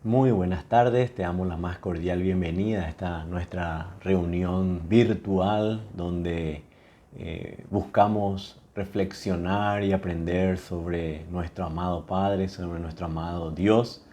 Muy buenas tardes, te damos la más cordial bienvenida a esta nuestra reunión virtual donde buscamos reflexionar y aprender sobre nuestro amado Padre, sobre nuestro amado Dios.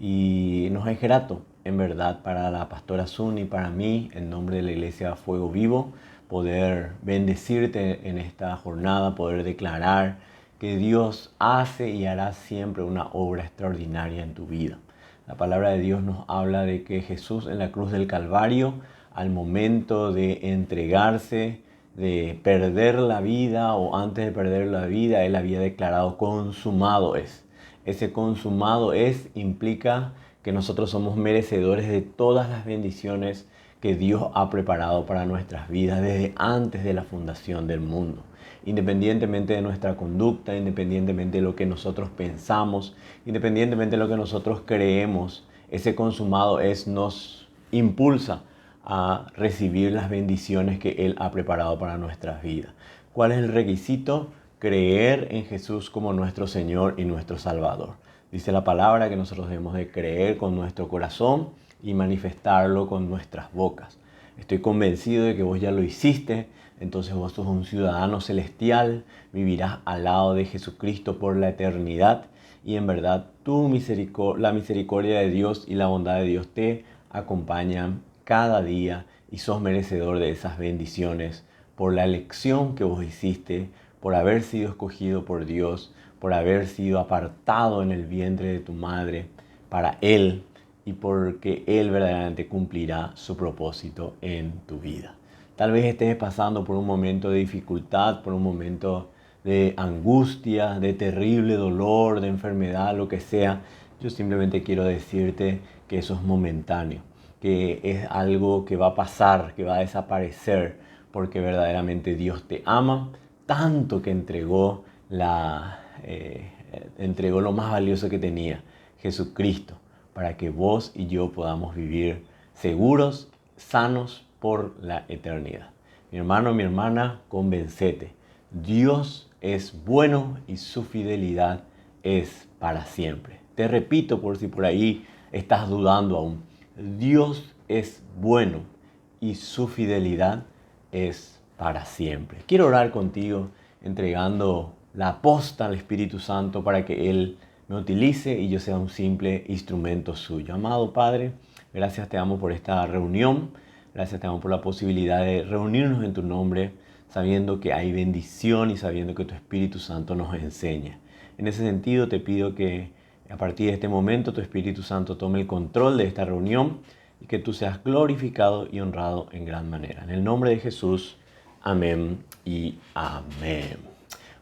Y nos es grato, en verdad, para la pastora Sun y para mí, en nombre de la Iglesia Fuego Vivo, poder bendecirte en esta jornada, poder declarar que Dios hace y hará siempre una obra extraordinaria en tu vida. La palabra de Dios nos habla de que Jesús en la cruz del Calvario, al momento de entregarse, de perder la vida o antes de perder la vida, Él había declarado consumado es. Ese consumado es implica que nosotros somos merecedores de todas las bendiciones que Dios ha preparado para nuestras vidas desde antes de la fundación del mundo. Independientemente de nuestra conducta, independientemente de lo que nosotros pensamos, independientemente de lo que nosotros creemos, ese consumado es nos impulsa a recibir las bendiciones que Él ha preparado para nuestras vidas. ¿Cuál es el requisito? Creer en Jesús como nuestro Señor y nuestro Salvador. Dice la palabra que nosotros debemos de creer con nuestro corazón y manifestarlo con nuestras bocas. Estoy convencido de que vos ya lo hiciste, entonces vos sos un ciudadano celestial, vivirás al lado de Jesucristo por la eternidad y en verdad la misericordia de Dios y la bondad de Dios te acompañan cada día y sos merecedor de esas bendiciones por la elección que vos hiciste, por haber sido escogido por Dios, por haber sido apartado en el vientre de tu madre para Él y porque Él verdaderamente cumplirá su propósito en tu vida. Tal vez estés pasando por un momento de dificultad, por un momento de angustia, de terrible dolor, de enfermedad, lo que sea. Yo simplemente quiero decirte que eso es momentáneo, que es algo que va a pasar, que va a desaparecer, porque verdaderamente Dios te ama tanto que entregó lo más valioso que tenía, Jesucristo, para que vos y yo podamos vivir seguros, sanos por la eternidad. Mi hermano, mi hermana, convencete. Dios es bueno y su fidelidad es para siempre. Te repito por si por ahí estás dudando aún. Dios es bueno y su fidelidad es para siempre. Quiero orar contigo entregando la posta al Espíritu Santo para que Él me utilice y yo sea un simple instrumento suyo. Amado Padre, gracias te amo por esta reunión. Gracias te amo por la posibilidad de reunirnos en tu nombre, sabiendo que hay bendición y sabiendo que tu Espíritu Santo nos enseña. En ese sentido te pido que a partir de este momento tu Espíritu Santo tome el control de esta reunión y que tú seas glorificado y honrado en gran manera. En el nombre de Jesús, amén y amén.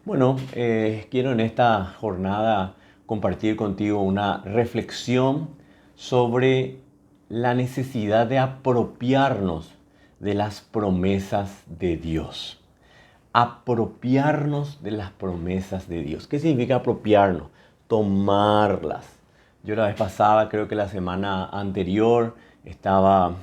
Bueno, quiero en esta jornada compartir contigo una reflexión sobre la necesidad de apropiarnos de las promesas de Dios. Apropiarnos de las promesas de Dios. ¿Qué significa apropiarnos? Tomarlas. Yo la vez pasada, creo que la semana anterior, estaba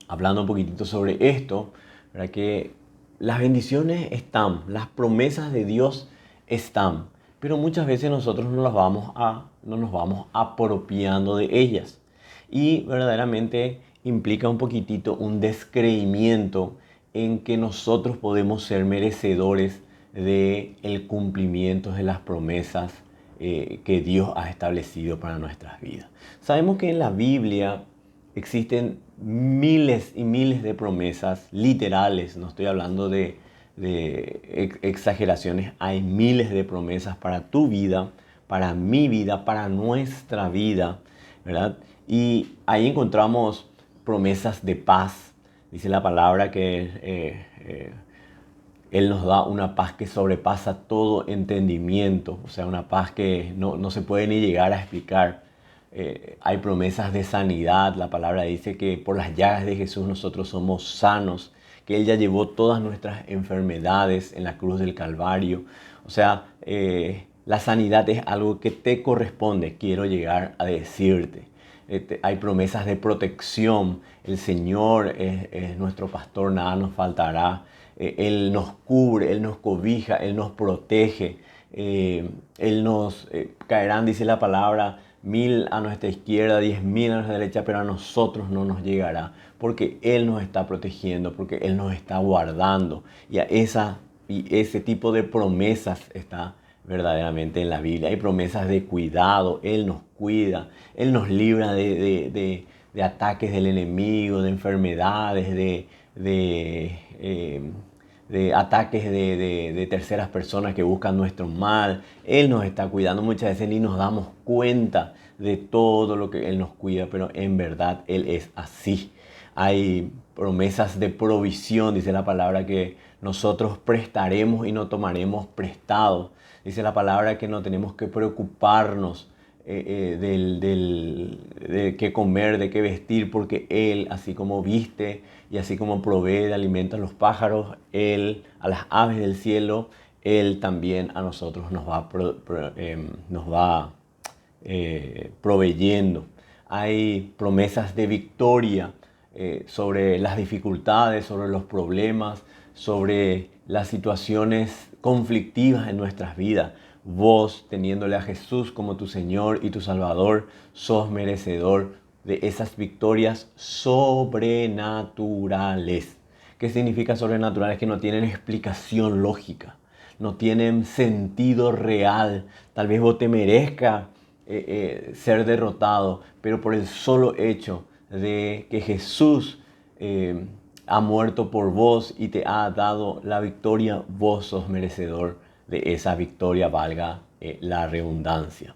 hablando un poquitito sobre esto, ¿verdad? Que las bendiciones están, las promesas de Dios están, pero muchas veces nosotros no nos vamos apropiando de ellas. Y verdaderamente implica un poquitito un descreimiento en que nosotros podemos ser merecedores del cumplimiento de las promesas que Dios ha establecido para nuestras vidas. Sabemos que en la Biblia existen miles y miles de promesas literales, no estoy hablando de exageraciones, hay miles de promesas para tu vida, para mi vida, para nuestra vida, ¿verdad? Y ahí encontramos promesas de paz. Dice la palabra que Él nos da una paz que sobrepasa todo entendimiento, o sea, una paz que no se puede ni llegar a explicar. Hay promesas de sanidad. La palabra dice que por las llagas de Jesús nosotros somos sanos, que Él ya llevó todas nuestras enfermedades en la cruz del Calvario. O sea, la sanidad es algo que te corresponde, quiero llegar a decirte. Hay promesas de protección. El Señor es nuestro pastor, nada nos faltará. Él nos cubre, Él nos cobija, Él nos protege. Él nos caerán, dice la palabra, 1000 a nuestra izquierda, 10.000 a nuestra derecha, pero a nosotros no nos llegará, porque Él nos está protegiendo, porque Él nos está guardando. Y ese tipo de promesas está verdaderamente en la Biblia. Hay promesas de cuidado, Él nos cuida, Él nos libra de ataques del enemigo, de enfermedades, de ataques de terceras personas que buscan nuestro mal. Él nos está cuidando. Muchas veces ni nos damos cuenta de todo lo que Él nos cuida, pero en verdad Él es así. Hay promesas de provisión, dice la palabra, que nosotros prestaremos y no tomaremos prestado. Dice la palabra que no tenemos que preocuparnos de qué comer, de qué vestir, porque Él, así como viste y así como provee de alimentos a los pájaros, Él a las aves del cielo, Él también a nosotros nos va proveyendo. Hay promesas de victoria sobre las dificultades, sobre los problemas, sobre las situaciones conflictivas en nuestras vidas. Vos, teniéndole a Jesús como tu Señor y tu Salvador, sos merecedor de esas victorias sobrenaturales. ¿Qué significa sobrenaturales? Que no tienen explicación lógica, no tienen sentido real. Tal vez vos te merezca ser derrotado, pero por el solo hecho de que Jesús ha muerto por vos y te ha dado la victoria, vos sos merecedor de esa victoria, valga la redundancia.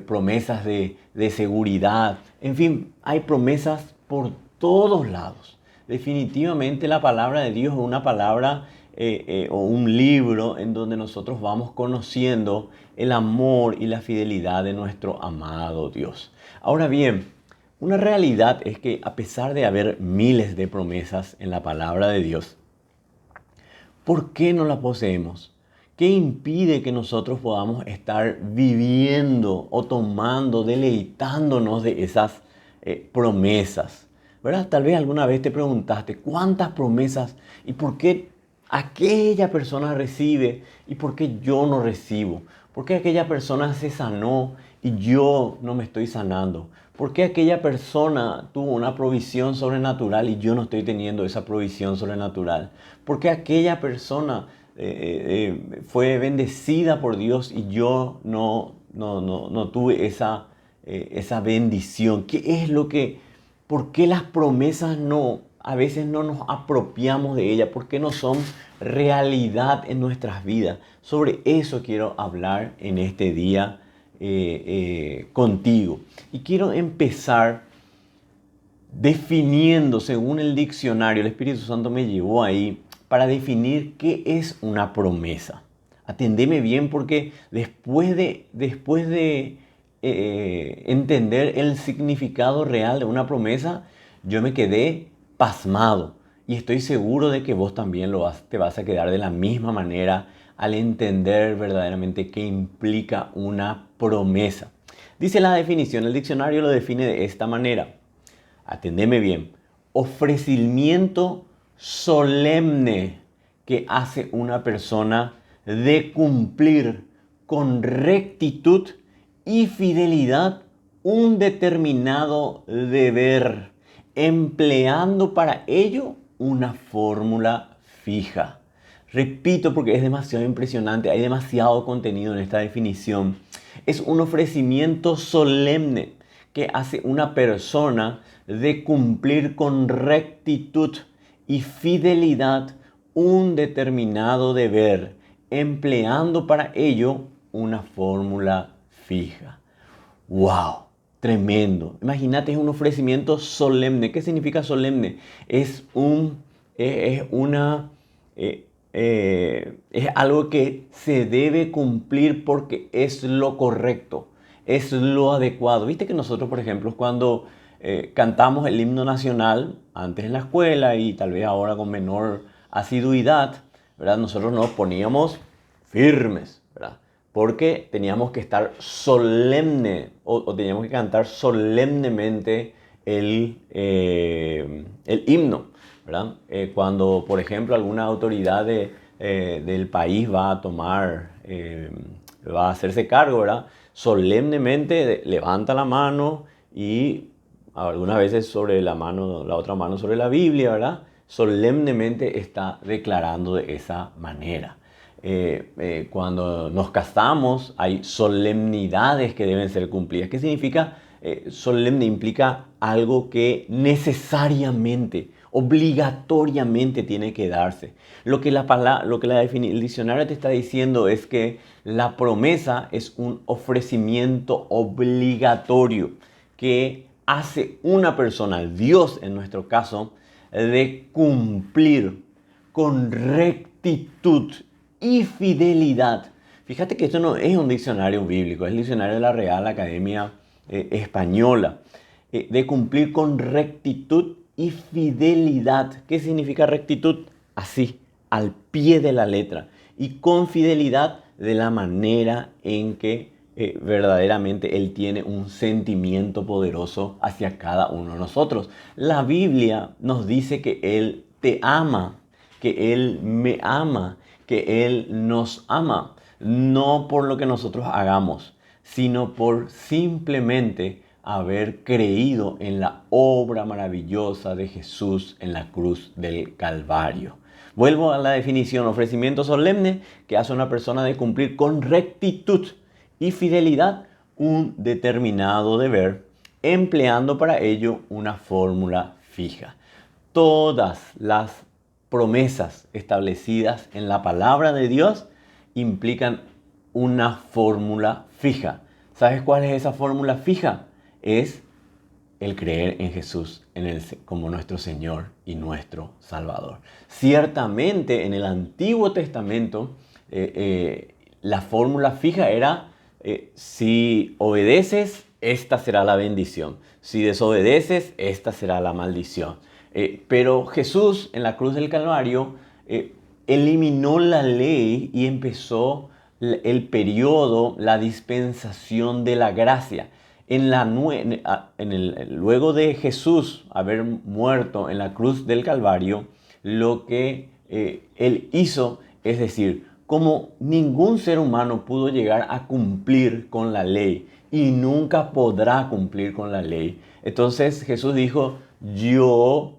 Promesas de seguridad, en fin, hay promesas por todos lados. Definitivamente la palabra de Dios es una palabra o un libro en donde nosotros vamos conociendo el amor y la fidelidad de nuestro amado Dios. Ahora bien, una realidad es que a pesar de haber miles de promesas en la palabra de Dios, ¿por qué no la poseemos? ¿Qué impide que nosotros podamos estar viviendo o tomando, deleitándonos de esas promesas? ¿Verdad? Tal vez alguna vez te preguntaste cuántas promesas y por qué aquella persona recibe y por qué yo no recibo. ¿Por qué aquella persona se sanó y yo no me estoy sanando? ¿Por qué aquella persona tuvo una provisión sobrenatural y yo no estoy teniendo esa provisión sobrenatural? ¿Por qué aquella persona fue bendecida por Dios y yo no tuve esa bendición? ¿Qué es lo que, por qué las promesas a veces no nos apropiamos de ellas? ¿Por qué no son realidad en nuestras vidas? Sobre eso quiero hablar en este día contigo. Y quiero empezar definiendo, según el diccionario, el Espíritu Santo me llevó ahí para definir qué es una promesa. Atendeme bien, porque después de entender el significado real de una promesa, yo me quedé pasmado. Y estoy seguro de que vos también te vas a quedar de la misma manera al entender verdaderamente qué implica una promesa. Dice la definición, el diccionario lo define de esta manera. Atendeme bien. Ofrecimiento solemne que hace una persona de cumplir con rectitud y fidelidad un determinado deber, empleando para ello una fórmula fija. Repito, porque es demasiado impresionante, hay demasiado contenido en esta definición. Es un ofrecimiento solemne que hace una persona de cumplir con rectitud y fidelidad un determinado deber, empleando para ello una fórmula fija. ¡Wow! Tremendo. Imagínate, es un ofrecimiento solemne. ¿Qué significa solemne? Es algo que se debe cumplir porque es lo correcto, es lo adecuado. Viste que nosotros, por ejemplo, cuando cantamos el himno nacional, antes en la escuela y tal vez ahora con menor asiduidad, ¿verdad? Nosotros nos poníamos firmes, ¿verdad? Porque teníamos que estar solemne o teníamos que cantar solemnemente el himno, ¿verdad? Cuando, por ejemplo, alguna autoridad del país va a tomar, va a hacerse cargo, ¿verdad? Solemnemente levanta la mano y algunas veces sobre la mano, la otra mano sobre la Biblia, ¿verdad? Solemnemente está declarando de esa manera. Cuando nos casamos hay solemnidades que deben ser cumplidas. ¿Qué significa? Solemne implica algo que necesariamente, obligatoriamente tiene que darse. Lo que el diccionario te está diciendo es que la promesa es un ofrecimiento obligatorio que hace una persona, Dios en nuestro caso, de cumplir con rectitud y fidelidad. Fíjate que esto no es un diccionario bíblico, es el diccionario de la Real Academia Española. De cumplir con rectitud y fidelidad. ¿Qué significa rectitud? Así, al pie de la letra. Y con fidelidad de la manera en que verdaderamente Él tiene un sentimiento poderoso hacia cada uno de nosotros. La Biblia nos dice que Él te ama, que Él me ama, que Él nos ama, no por lo que nosotros hagamos, sino por simplemente haber creído en la obra maravillosa de Jesús en la cruz del Calvario. Vuelvo a la definición: ofrecimiento solemne que hace una persona de cumplir con rectitud y fidelidad un determinado deber, empleando para ello una fórmula fija. Todas las promesas establecidas en la palabra de Dios implican una fórmula fija. ¿Sabes cuál es esa fórmula fija? Es el creer en Jesús como nuestro Señor y nuestro Salvador. Ciertamente en el Antiguo Testamento la fórmula fija era si obedeces, esta será la bendición. Si desobedeces, esta será la maldición. Pero Jesús en la cruz del Calvario eliminó la ley y empezó el periodo, la dispensación de la gracia. Luego de Jesús haber muerto en la cruz del Calvario, lo que Él hizo, es decir, como ningún ser humano pudo llegar a cumplir con la ley y nunca podrá cumplir con la ley, entonces Jesús dijo: yo,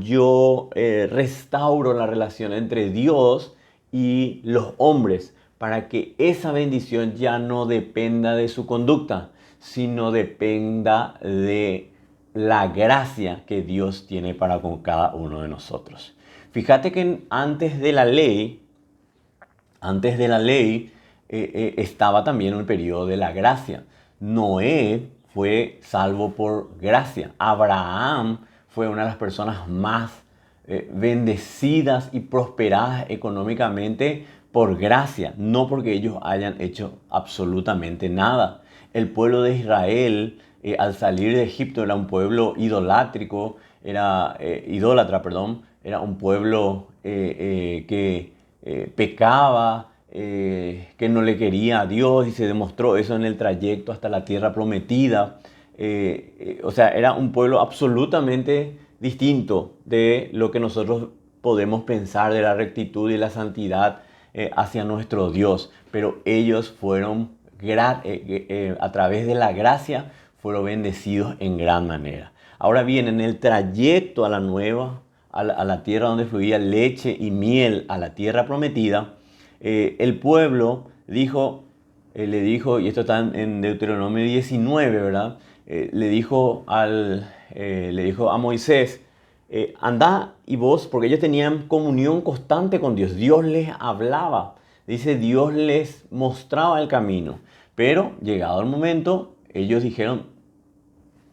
yo restauro la relación entre Dios y los hombres, para que esa bendición ya no dependa de su conducta, sino dependa de la gracia que Dios tiene para con cada uno de nosotros. Fíjate que antes de la ley estaba también un periodo de la gracia. Noé fue salvo por gracia. Abraham fue una de las personas más bendecidas y prosperadas económicamente por gracia, no porque ellos hayan hecho absolutamente nada. El pueblo de Israel, al salir de Egipto, era un pueblo idólatra, era un pueblo que pecaba, que no le quería a Dios, y se demostró eso en el trayecto hasta la tierra prometida. O sea, era un pueblo absolutamente distinto de lo que nosotros podemos pensar de la rectitud y la santidad hacia nuestro Dios. Pero ellos fueron, a través de la gracia, fueron bendecidos en gran manera. Ahora bien, en el trayecto a la tierra donde fluía leche y miel, a la tierra prometida, el pueblo le dijo, y esto está en Deuteronomio 19, ¿verdad? Le dijo a Moisés: anda y vos, porque ellos tenían comunión constante con Dios. Dios les hablaba. Dice, Dios les mostraba el camino. Pero llegado el momento, ellos dijeron: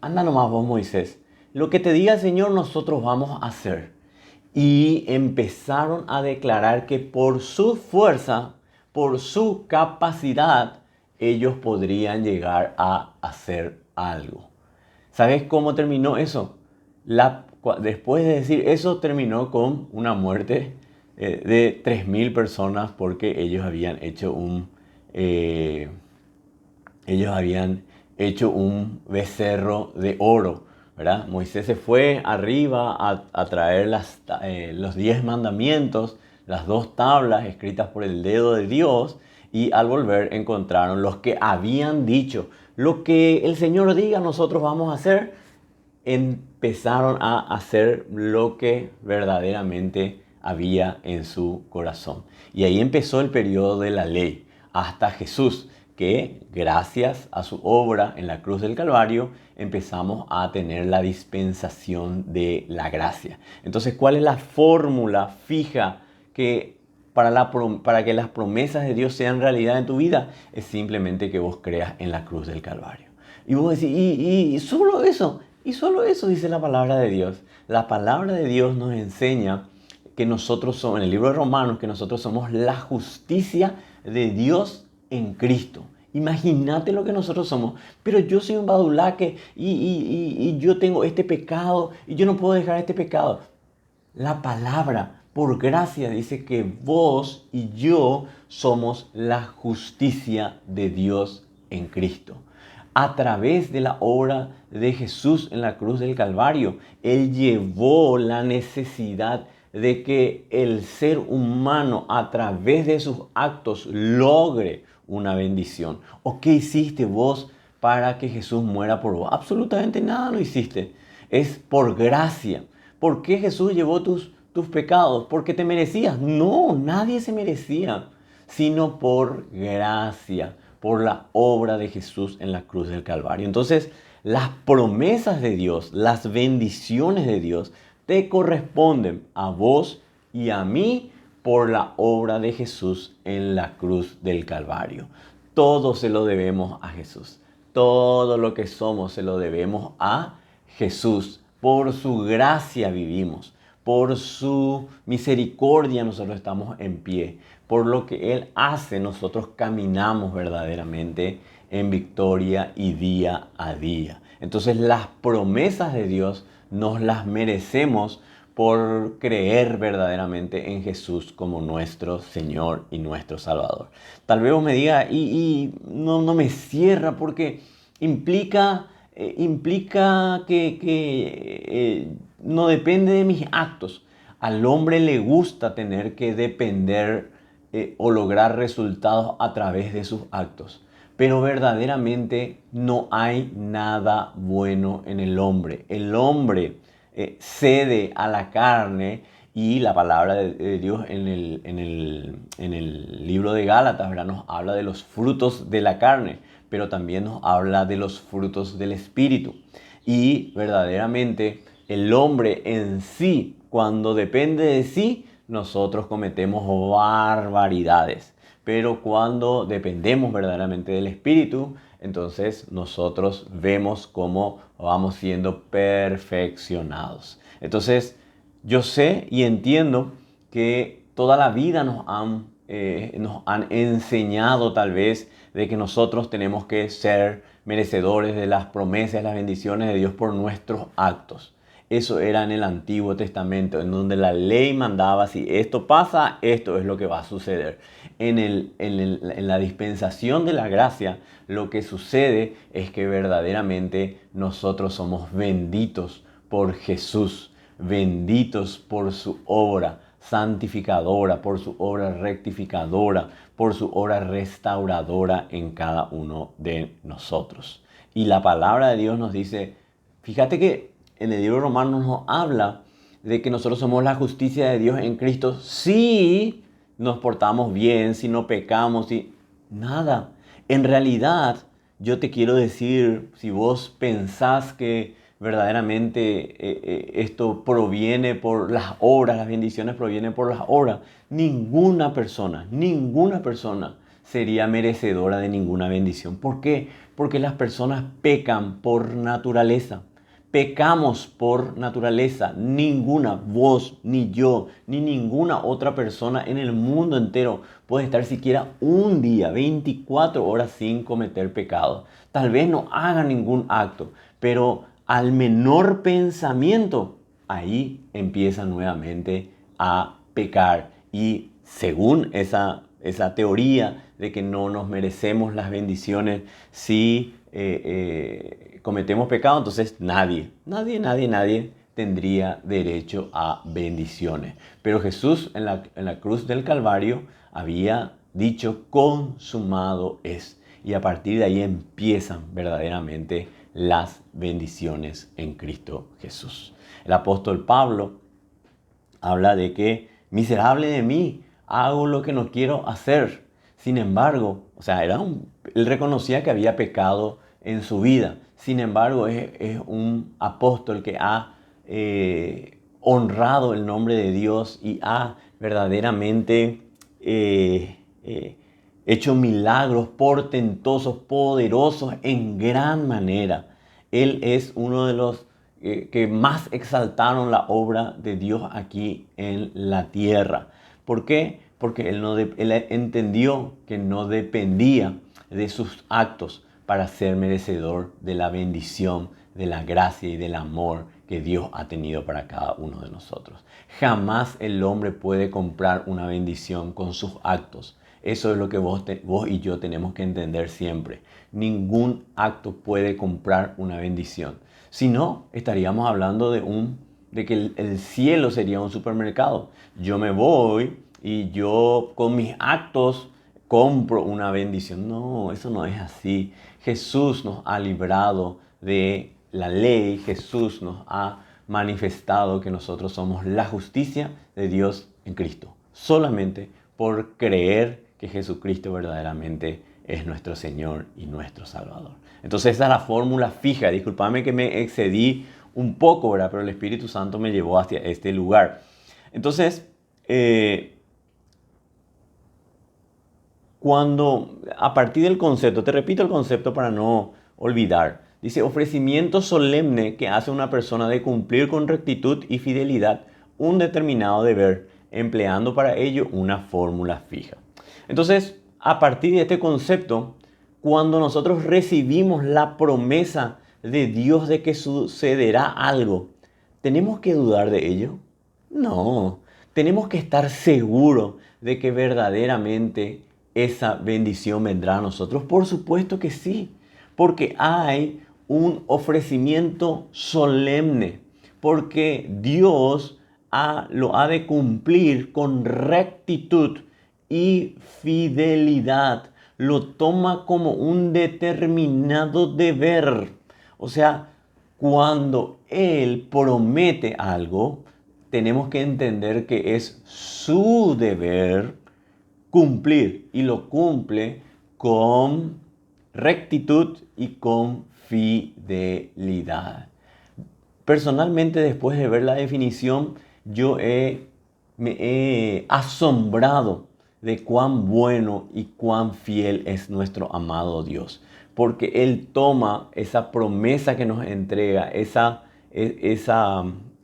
anda nomás vos, Moisés. Lo que te diga el Señor, nosotros vamos a hacer. Y empezaron a declarar que por su fuerza, por su capacidad, ellos podrían llegar a hacer algo. ¿Sabes cómo terminó eso? Después de decir eso, terminó con una muerte de 3.000 personas, porque ellos habían hecho un becerro de oro, ¿verdad? Moisés se fue arriba a traer los 10 mandamientos, las 2 tablas escritas por el dedo de Dios, y al volver encontraron los que habían dicho, lo que el Señor diga nosotros vamos a hacer. Empezaron a hacer lo que verdaderamente había en su corazón. Y ahí empezó el periodo de la ley, hasta Jesús, que gracias a su obra en la cruz del Calvario empezamos a tener la dispensación de la gracia. Entonces, ¿cuál es la fórmula fija que para que las promesas de Dios sean realidad en tu vida? Es simplemente que vos creas en la cruz del Calvario. Y vos decís, y solo eso, dice la palabra de Dios. La palabra de Dios nos enseña que nosotros somos, en el libro de Romanos, que nosotros somos la justicia de Dios en Cristo. Imagínate lo que nosotros somos. Pero yo soy un badulaque y yo tengo este pecado y yo no puedo dejar este pecado. La palabra, por gracia, dice que vos y yo somos la justicia de Dios en Cristo. A través de la obra de Jesús en la cruz del Calvario, Él llevó la necesidad de que el ser humano a través de sus actos logre una bendición. ¿O qué hiciste vos para que Jesús muera por vos? Absolutamente nada no hiciste. Es por gracia. ¿Por qué Jesús llevó tus pecados? ¿Porque te merecías? No, nadie se merecía, sino por gracia, por la obra de Jesús en la cruz del Calvario. Entonces, las promesas de Dios, las bendiciones de Dios, te corresponden a vos y a mí por la obra de Jesús en la cruz del Calvario. Todo se lo debemos a Jesús. Todo lo que somos se lo debemos a Jesús. Por su gracia vivimos. Por su misericordia nosotros estamos en pie. Por lo que Él hace, nosotros caminamos verdaderamente en victoria y día a día. Entonces las promesas de Dios nos las merecemos por creer verdaderamente en Jesús como nuestro Señor y nuestro Salvador. Tal vez vos me digas, y no me cierra porque implica que no depende de mis actos. Al hombre le gusta tener que depender o lograr resultados a través de sus actos. Pero verdaderamente no hay nada bueno en el hombre. El hombre cede a la carne, y la palabra de Dios en el libro de Gálatas, ¿verdad?, nos habla de los frutos de la carne, pero también nos habla de los frutos del Espíritu. Y verdaderamente el hombre en sí, cuando depende de sí, nosotros cometemos barbaridades. Pero cuando dependemos verdaderamente del Espíritu, entonces nosotros vemos cómo vamos siendo perfeccionados. Entonces, yo sé y entiendo que toda la vida nos han enseñado tal vez de que nosotros tenemos que ser merecedores de las promesas, las bendiciones de Dios por nuestros actos. Eso era en el Antiguo Testamento, en donde la ley mandaba, si esto pasa, esto es lo que va a suceder. En la dispensación de la gracia, lo que sucede es que verdaderamente nosotros somos benditos por Jesús, benditos por su obra santificadora, por su obra rectificadora, por su obra restauradora en cada uno de nosotros. Y la palabra de Dios nos dice, fíjate que en el libro de Romanos nos habla de que nosotros somos la justicia de Dios en Cristo si nos portamos bien, si no pecamos, si nada. En realidad, yo te quiero decir, si vos pensás que verdaderamente esto proviene por las obras, las bendiciones provienen por las obras, ninguna persona sería merecedora de ninguna bendición. ¿Por qué? Porque las personas pecan por naturaleza. Pecamos por naturaleza. Ninguna, vos, ni yo, ni ninguna otra persona en el mundo entero puede estar siquiera un día, 24 horas sin cometer pecado. Tal vez no haga ningún acto, pero al menor pensamiento, ahí empieza nuevamente a pecar. Y según esa teoría de que no nos merecemos las bendiciones si cometemos pecado, entonces nadie tendría derecho a bendiciones. Pero Jesús en la cruz del Calvario había dicho: consumado es. Y a partir de ahí empiezan verdaderamente las bendiciones en Cristo Jesús. El apóstol Pablo habla de que miserable de mí, hago lo que no quiero hacer. Sin embargo, o sea, él reconocía que había pecado en su vida. Sin embargo, es un apóstol que ha honrado el nombre de Dios y ha verdaderamente hecho milagros portentosos, poderosos en gran manera. Él es uno de los que más exaltaron la obra de Dios aquí en la tierra. ¿Por qué? Porque él entendió que no dependía de sus actos para ser merecedor de la bendición, de la gracia y del amor que Dios ha tenido para cada uno de nosotros. Jamás el hombre puede comprar una bendición con sus actos. Eso es lo que vos y yo tenemos que entender siempre. Ningún acto puede comprar una bendición. Si no, estaríamos hablando de que el cielo sería un supermercado. Yo me voy y yo con mis actos compro una bendición. No, eso no es así. Jesús nos ha librado de la ley. Jesús nos ha manifestado que nosotros somos la justicia de Dios en Cristo. Solamente por creer que Jesucristo verdaderamente es nuestro Señor y nuestro Salvador. Entonces esa es la fórmula fija. Discúlpame que me excedí un poco, ¿verdad? Pero el Espíritu Santo me llevó hacia este lugar. Entonces, a partir del concepto, te repito el concepto para no olvidar, dice: ofrecimiento solemne que hace una persona de cumplir con rectitud y fidelidad un determinado deber, empleando para ello una fórmula fija. Entonces, a partir de este concepto, cuando nosotros recibimos la promesa de Dios de que sucederá algo, ¿tenemos que dudar de ello? No, tenemos que estar seguros de que verdaderamente esa bendición vendrá a nosotros. Por supuesto que sí, porque hay un ofrecimiento solemne, porque Dios lo ha de cumplir con rectitud y fidelidad. Lo toma como un determinado deber. O sea, cuando Él promete algo, tenemos que entender que es su deber cumplir, y lo cumple con rectitud y con fidelidad. Personalmente, después de ver la definición, me he asombrado de cuán bueno y cuán fiel es nuestro amado Dios. Porque Él toma esa promesa que nos entrega,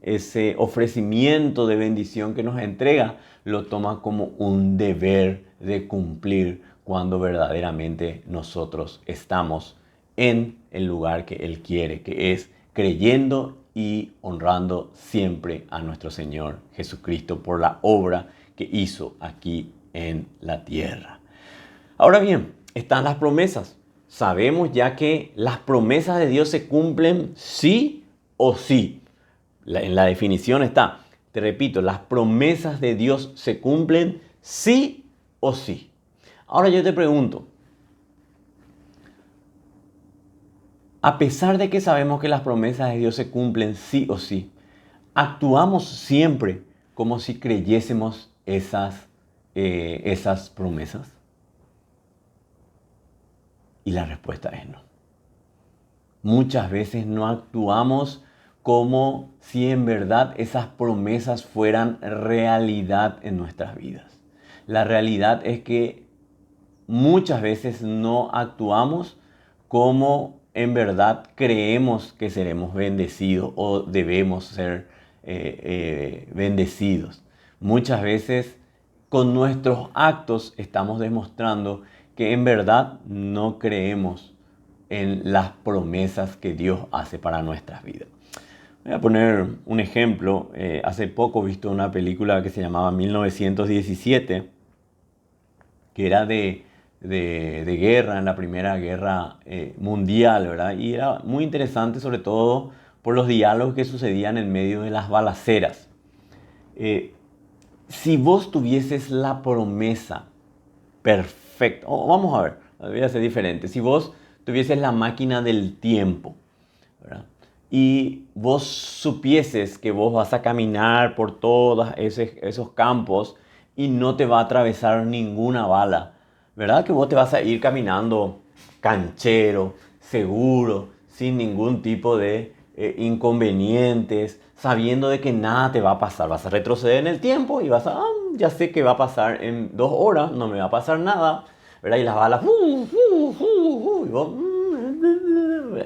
ese ofrecimiento de bendición que nos entrega, lo toma como un deber de cumplir cuando verdaderamente nosotros estamos en el lugar que Él quiere, que es creyendo y honrando siempre a nuestro Señor Jesucristo por la obra que hizo aquí en la tierra. Ahora bien, están las promesas. Sabemos ya que las promesas de Dios se cumplen sí o sí. En la definición está, te repito, las promesas de Dios se cumplen sí o sí. Ahora yo te pregunto, a pesar de que sabemos que las promesas de Dios se cumplen sí o sí, ¿actuamos siempre como si creyésemos esas promesas? Y la respuesta es no. Muchas veces no actuamos como si en verdad esas promesas fueran realidad en nuestras vidas. La realidad es que muchas veces no actuamos como en verdad creemos que seremos bendecidos o debemos ser bendecidos. Muchas veces con nuestros actos estamos demostrando que en verdad no creemos en las promesas que Dios hace para nuestras vidas. Voy a poner un ejemplo. Hace poco he visto una película que se llamaba 1917, que era de guerra, en la Primera Guerra Mundial, ¿verdad? Y era muy interesante, sobre todo por los diálogos que sucedían en medio de las balaceras. Si vos tuvieses la promesa perfecta, vamos a ver, voy a ser diferente. Si vos tuvieses la máquina del tiempo, ¿verdad? Y vos supieses que vos vas a caminar por todos esos campos y no te va a atravesar ninguna bala, ¿verdad? Que vos te vas a ir caminando canchero, seguro, sin ningún tipo de inconvenientes, sabiendo de que nada te va a pasar. Vas a retroceder en el tiempo y vas a, ya sé que va a pasar en 2 horas, no me va a pasar nada, ¿verdad? Y las balas, y vos,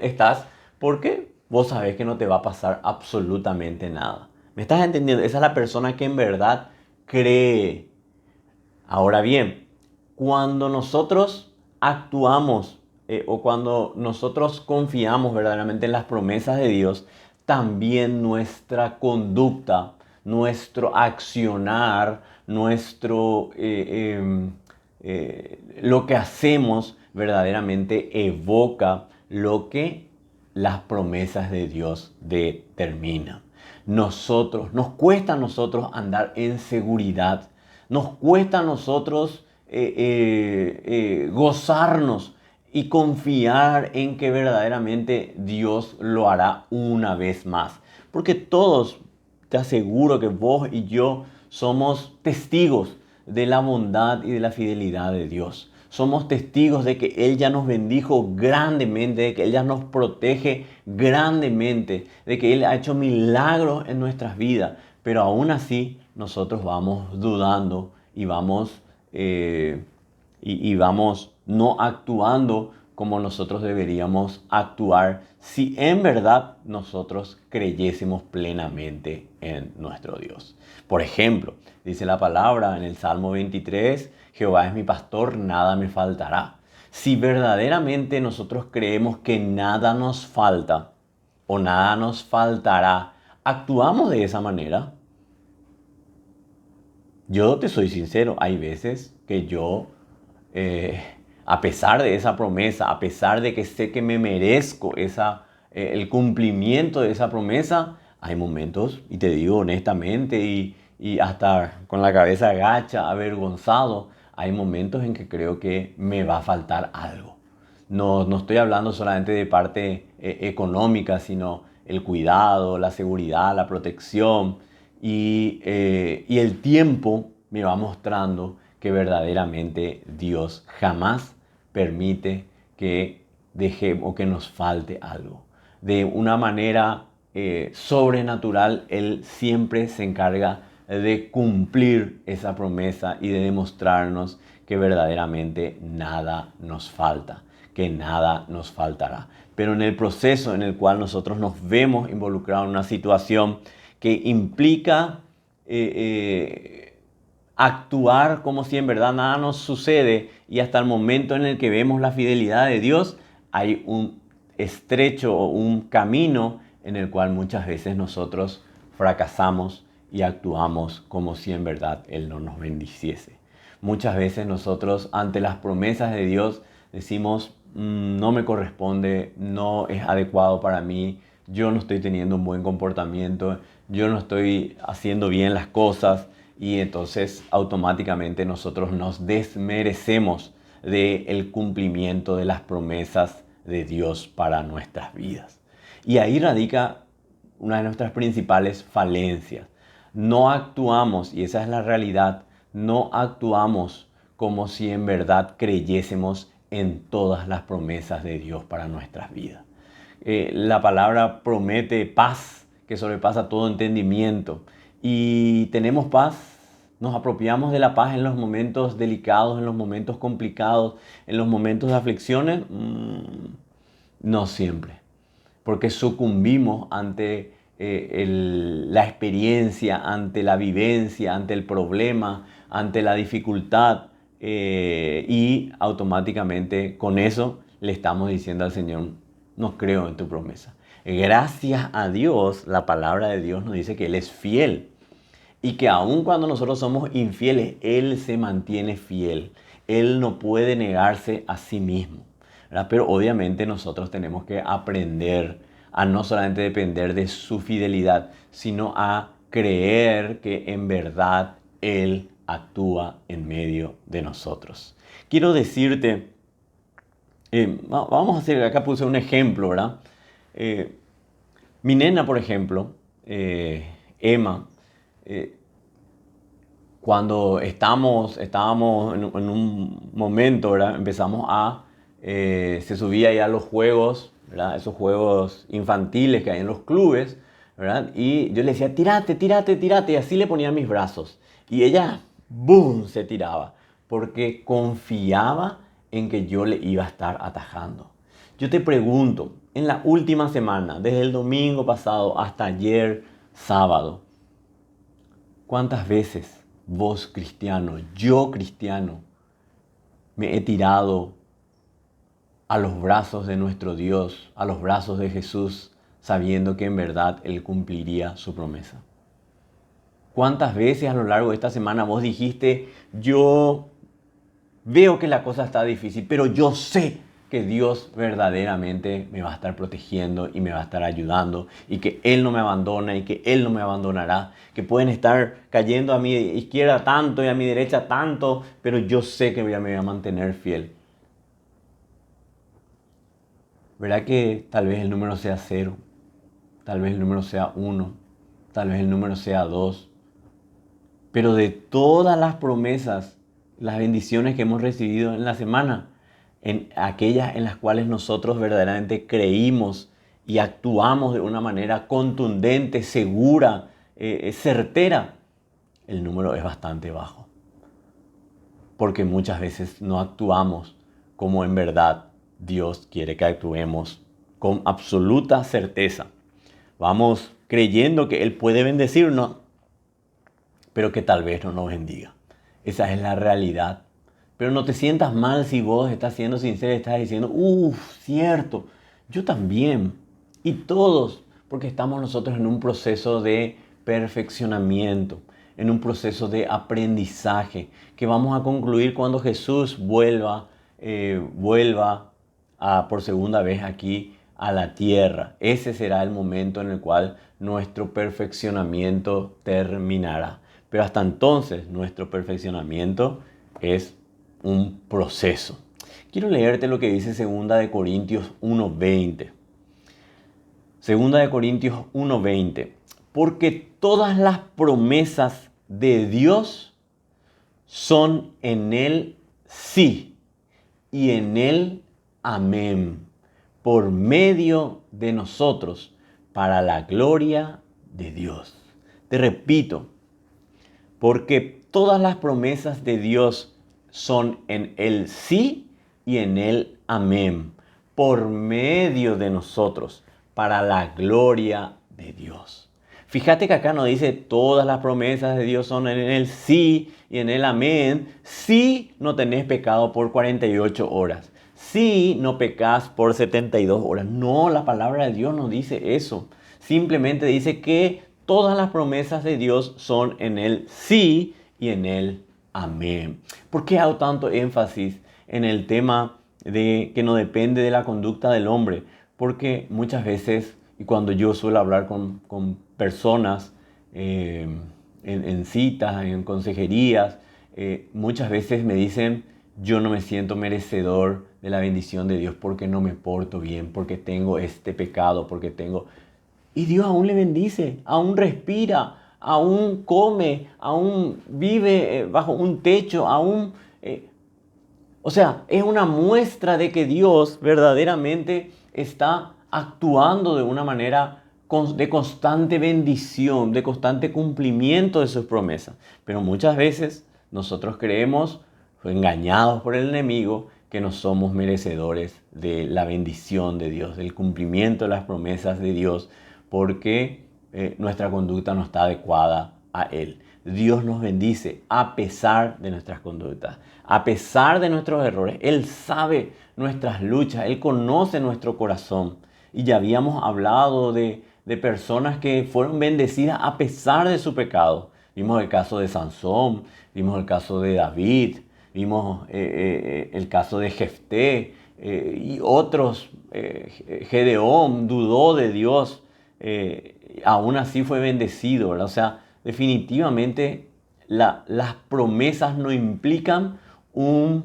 estás, ¿por qué? Vos sabés que no te va a pasar absolutamente nada. ¿Me estás entendiendo? Esa es la persona que en verdad cree. Ahora bien, cuando nosotros actuamos o cuando nosotros confiamos verdaderamente en las promesas de Dios, también nuestra conducta, nuestro accionar, lo que hacemos verdaderamente evoca lo que las promesas de Dios determinan. Nos cuesta a nosotros andar en seguridad. Nos cuesta a nosotros gozarnos y confiar en que verdaderamente Dios lo hará una vez más. Porque todos, te aseguro que vos y yo somos testigos de la bondad y de la fidelidad de Dios. Somos testigos de que Él ya nos bendijo grandemente, de que Él ya nos protege grandemente, de que Él ha hecho milagros en nuestras vidas. Pero aún así nosotros vamos dudando y vamos no actuando como nosotros deberíamos actuar si en verdad nosotros creyésemos plenamente en nuestro Dios. Por ejemplo, dice la palabra en el Salmo 23, Jehová es mi pastor, nada me faltará. Si verdaderamente nosotros creemos que nada nos falta o nada nos faltará, actuamos de esa manera. Yo te soy sincero, hay veces que yo, a pesar de esa promesa, a pesar de que sé que me merezco el cumplimiento de esa promesa, hay momentos, y te digo honestamente, y hasta con la cabeza agacha, avergonzado, hay momentos en que creo que me va a faltar algo. No estoy hablando solamente de parte económica, sino el cuidado, la seguridad, la protección. Y el tiempo me va mostrando que verdaderamente Dios jamás permite que dejemos o que nos falte algo. De una manera sobrenatural, Él siempre se encarga de cumplir esa promesa y de demostrarnos que verdaderamente nada nos falta, que nada nos faltará. Pero en el proceso en el cual nosotros nos vemos involucrados en una situación que implica actuar como si en verdad nada nos sucede y hasta el momento en el que vemos la fidelidad de Dios, hay un estrecho o un camino en el cual muchas veces nosotros fracasamos y actuamos como si en verdad Él no nos bendiciese. Muchas veces nosotros ante las promesas de Dios decimos, no me corresponde, no es adecuado para mí, yo no estoy teniendo un buen comportamiento, yo no estoy haciendo bien las cosas, y entonces automáticamente nosotros nos desmerecemos del cumplimiento de las promesas de Dios para nuestras vidas. Y ahí radica una de nuestras principales falencias. No actuamos, y esa es la realidad, no actuamos como si en verdad creyésemos en todas las promesas de Dios para nuestras vidas. La palabra promete paz que sobrepasa todo entendimiento. Y tenemos paz, nos apropiamos de la paz en los momentos delicados, en los momentos complicados, en los momentos de aflicciones. No siempre, porque sucumbimos ante la experiencia, ante la vivencia, ante el problema, ante la dificultad, y automáticamente con eso le estamos diciendo al Señor, no creo en tu promesa. Gracias a Dios, la palabra de Dios nos dice que Él es fiel y que aun cuando nosotros somos infieles, Él se mantiene fiel. Él no puede negarse a sí mismo, ¿verdad? Pero obviamente nosotros tenemos que aprender a no solamente depender de su fidelidad, sino a creer que en verdad Él actúa en medio de nosotros. Quiero decirte, vamos a hacer, acá puse un ejemplo, ¿verdad? Mi nena, por ejemplo, Emma, cuando estábamos en un momento, ¿verdad? Se subía ya a los juegos, ¿verdad? Esos juegos infantiles que hay en los clubes, ¿verdad? Y yo le decía, tírate, tírate, tírate, y así le ponía mis brazos. Y ella, ¡boom!, se tiraba, porque confiaba en que yo le iba a estar atajando. Yo te pregunto, en la última semana, desde el domingo pasado hasta ayer, sábado, ¿cuántas veces vos cristiano, yo cristiano, me he tirado a los brazos de nuestro Dios, a los brazos de Jesús, sabiendo que en verdad Él cumpliría su promesa? ¿Cuántas veces a lo largo de esta semana vos dijiste, yo veo que la cosa está difícil, pero yo sé que Dios verdaderamente me va a estar protegiendo y me va a estar ayudando, y que Él no me abandona y que Él no me abandonará, que pueden estar cayendo a mi izquierda tanto y a mi derecha tanto, pero yo sé que me voy a mantener fiel? ¿Verdad que tal vez el número sea 0? Tal vez el número sea 1, tal vez el número sea 2, pero de todas las promesas, las bendiciones que hemos recibido en la semana, en aquellas en las cuales nosotros verdaderamente creímos y actuamos de una manera contundente, segura, certera, el número es bastante bajo. Porque muchas veces no actuamos como en verdad Dios quiere que actuemos, con absoluta certeza. Vamos creyendo que Él puede bendecirnos, pero que tal vez no nos bendiga. Esa es la realidad. Pero no te sientas mal si vos estás siendo sincero y estás diciendo, cierto, yo también. Y todos, porque estamos nosotros en un proceso de perfeccionamiento, en un proceso de aprendizaje, que vamos a concluir cuando Jesús vuelva por segunda vez aquí a la tierra. Ese será el momento en el cual nuestro perfeccionamiento terminará. Pero hasta entonces nuestro perfeccionamiento es un proceso. Quiero leerte lo que dice 2 Corintios 1:20. 2 Corintios 1:20. Porque todas las promesas de Dios son en Él sí y en Él amén, por medio de nosotros, para la gloria de Dios. Te repito, porque todas las promesas de Dios son en Él sí y en Él amén, por medio de nosotros, para la gloria de Dios. Fíjate que acá no dice todas las promesas de Dios son en Él sí y en Él amén, si no tenés pecado por 48 horas, si no pecas por 72 horas. No, la palabra de Dios no dice eso. Simplemente dice que todas las promesas de Dios son en Él sí y en Él amén. ¿Por qué hago tanto énfasis en el tema de que no depende de la conducta del hombre? Porque muchas veces, y cuando yo suelo hablar con personas en citas, en consejerías, muchas veces me dicen, yo no me siento merecedor de la bendición de Dios porque no me porto bien, porque tengo este pecado, porque tengo... Y Dios aún le bendice, aún respira, aún come, aún vive bajo un techo, aún... o sea, es una muestra de que Dios verdaderamente está actuando de una manera de constante bendición, de constante cumplimiento de sus promesas. Pero muchas veces nosotros creemos, engañados por el enemigo, que no somos merecedores de la bendición de Dios, del cumplimiento de las promesas de Dios, porque nuestra conducta no está adecuada a Él. Dios nos bendice a pesar de nuestras conductas, a pesar de nuestros errores. Él sabe nuestras luchas, Él conoce nuestro corazón. Y ya habíamos hablado de personas que fueron bendecidas a pesar de su pecado. Vimos el caso de Sansón, vimos el caso de David, vimos el caso de Jefté, y otros, Gedeón dudó de Dios, aún así fue bendecido, ¿verdad? O sea, definitivamente las promesas no implican no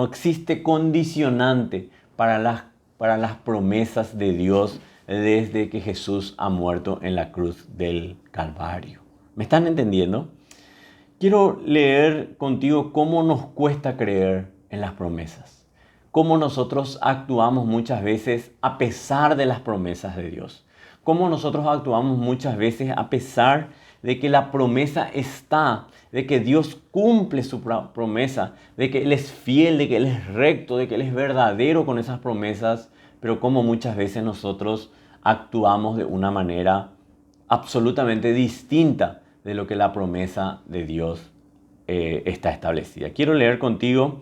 existe condicionante para las promesas de Dios desde que Jesús ha muerto en la cruz del Calvario. ¿Me están entendiendo? Quiero leer contigo cómo nos cuesta creer en las promesas. Cómo nosotros actuamos muchas veces a pesar de las promesas de Dios. Cómo nosotros actuamos muchas veces a pesar de que la promesa está, de que Dios cumple su promesa, de que Él es fiel, de que Él es recto, de que Él es verdadero con esas promesas, pero cómo muchas veces nosotros actuamos de una manera absolutamente distinta de lo que la promesa de Dios está establecida. Quiero leer contigo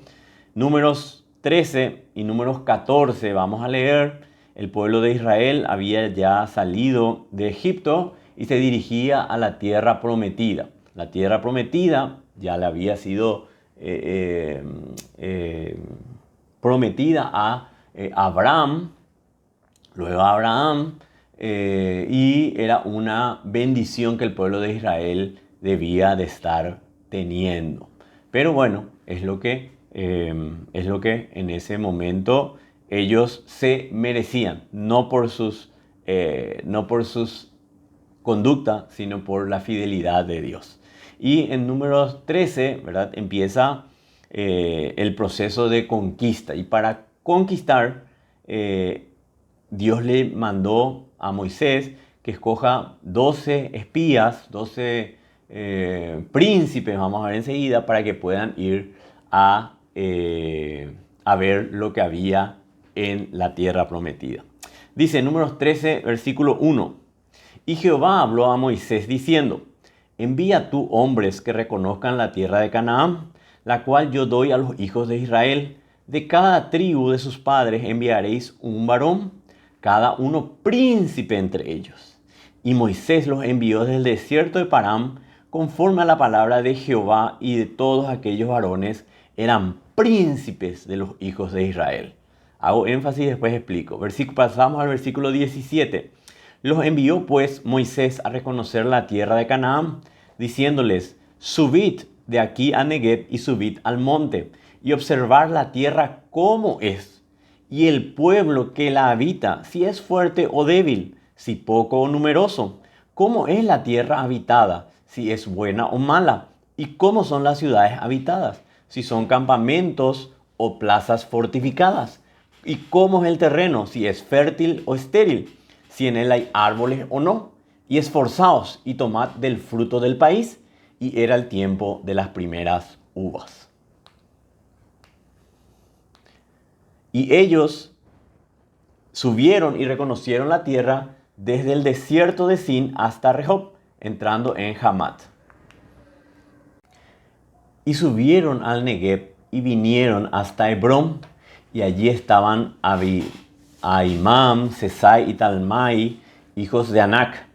Números 13 y Números 14. Vamos a leer. El pueblo de Israel había ya salido de Egipto y se dirigía a la tierra prometida. La tierra prometida ya le había sido prometida a Abraham, luego a Abraham, y era una bendición que el pueblo de Israel debía de estar teniendo. Pero bueno, es lo que en ese momento ellos se merecían, no por sus conductas, sino por la fidelidad de Dios. Y en Números 13, ¿verdad?, empieza el proceso de conquista. Y para conquistar, Dios le mandó a Moisés que escoja 12 espías, 12 príncipes, vamos a ver enseguida, para que puedan ir a ver lo que había en la tierra prometida. Dice Números 13, versículo 1. Y Jehová habló a Moisés diciendo: envía tú hombres que reconozcan la tierra de Canaán, la cual yo doy a los hijos de Israel. De cada tribu de sus padres enviaréis un varón, cada uno príncipe entre ellos. Y Moisés los envió desde el desierto de Parán, conforme a la palabra de Jehová, y de todos aquellos varones eran príncipes de los hijos de Israel. Hago énfasis y después explico. Pasamos al versículo 17. Los envió pues Moisés a reconocer la tierra de Canaán, diciéndoles: subid de aquí a Negueb y subid al monte, y observar la tierra cómo es, y el pueblo que la habita, si es fuerte o débil, si poco o numeroso, cómo es la tierra habitada, si es buena o mala, y cómo son las ciudades habitadas, si son campamentos o plazas fortificadas, y cómo es el terreno, si es fértil o estéril, si en él hay árboles o no, y esforzaos y tomad del fruto del país. Y era el tiempo de las primeras uvas. Y ellos subieron y reconocieron la tierra desde el desierto de Sin hasta Rehob, entrando en Hamat. Y subieron al Negueb y vinieron hasta Hebrón, y allí estaban Ahimam, Sesai y Talmai, hijos de Anac.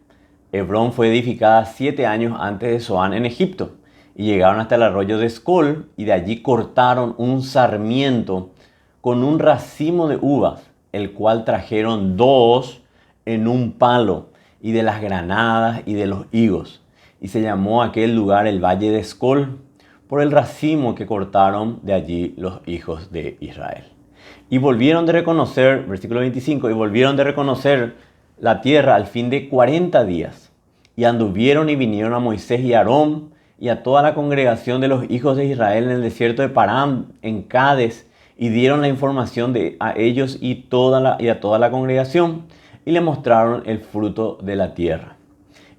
Hebrón fue edificada 7 años antes de Zoán en Egipto, y llegaron hasta el arroyo de Escol, y de allí cortaron un sarmiento con un racimo de uvas, el cual trajeron 2 en un palo, y de las granadas y de los higos. Y se llamó aquel lugar el Valle de Escol, por el racimo que cortaron de allí los hijos de Israel. Y volvieron de reconocer, versículo 25, y volvieron de reconocer la tierra al fin de 40 días. Y anduvieron y vinieron a Moisés y a Aarón y a toda la congregación de los hijos de Israel en el desierto de Parán, en Cades, y dieron la información a ellos y a toda la congregación, y le mostraron el fruto de la tierra.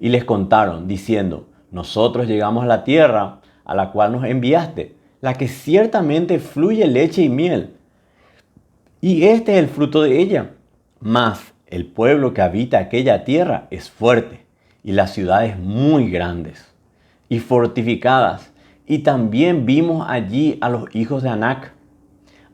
Y les contaron, diciendo: nosotros llegamos a la tierra a la cual nos enviaste, la que ciertamente fluye leche y miel, y este es el fruto de ella. Mas el pueblo que habita aquella tierra es fuerte, y las ciudades muy grandes y fortificadas. Y también vimos allí a los hijos de Anac.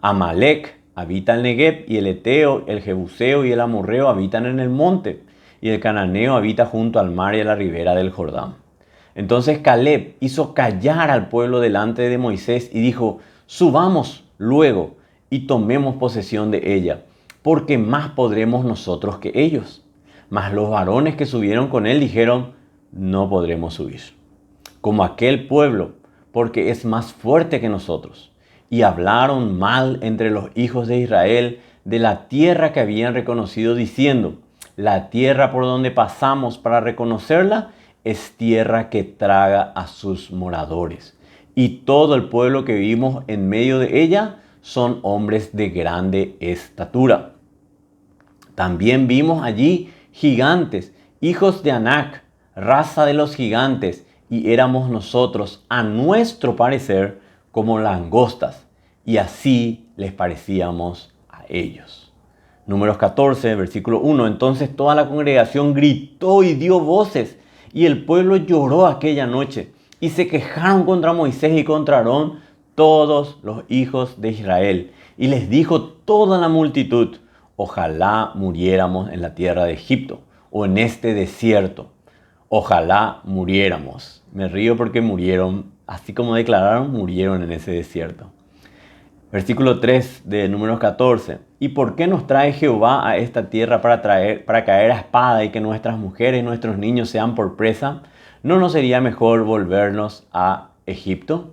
Amalek habita el Negueb, y el Eteo, el Jebuseo y el Amorreo habitan en el monte, y el Cananeo habita junto al mar y a la ribera del Jordán. Entonces Caleb hizo callar al pueblo delante de Moisés y dijo: subamos luego y tomemos posesión de ella, porque más podremos nosotros que ellos. Mas los varones que subieron con él dijeron, no podremos subir, como aquel pueblo, porque es más fuerte que nosotros. Y hablaron mal entre los hijos de Israel de la tierra que habían reconocido, diciendo, la tierra por donde pasamos para reconocerla es tierra que traga a sus moradores. Y todo el pueblo que vivimos en medio de ella son hombres de grande estatura. También vimos allí gigantes, hijos de Anac, raza de los gigantes, y éramos nosotros, a nuestro parecer, como langostas, y así les parecíamos a ellos. Números 14, versículo 1. Entonces toda la congregación gritó y dio voces, y el pueblo lloró aquella noche, y se quejaron contra Moisés y contra Aarón todos los hijos de Israel. Y les dijo toda la multitud, ojalá muriéramos en la tierra de Egipto, o en este desierto. Ojalá muriéramos. Me río porque murieron, así como declararon, murieron en ese desierto. Versículo 3 de Números 14. ¿Y por qué nos trae Jehová a esta tierra para caer a espada y que nuestras mujeres y nuestros niños sean por presa? ¿No nos sería mejor volvernos a Egipto?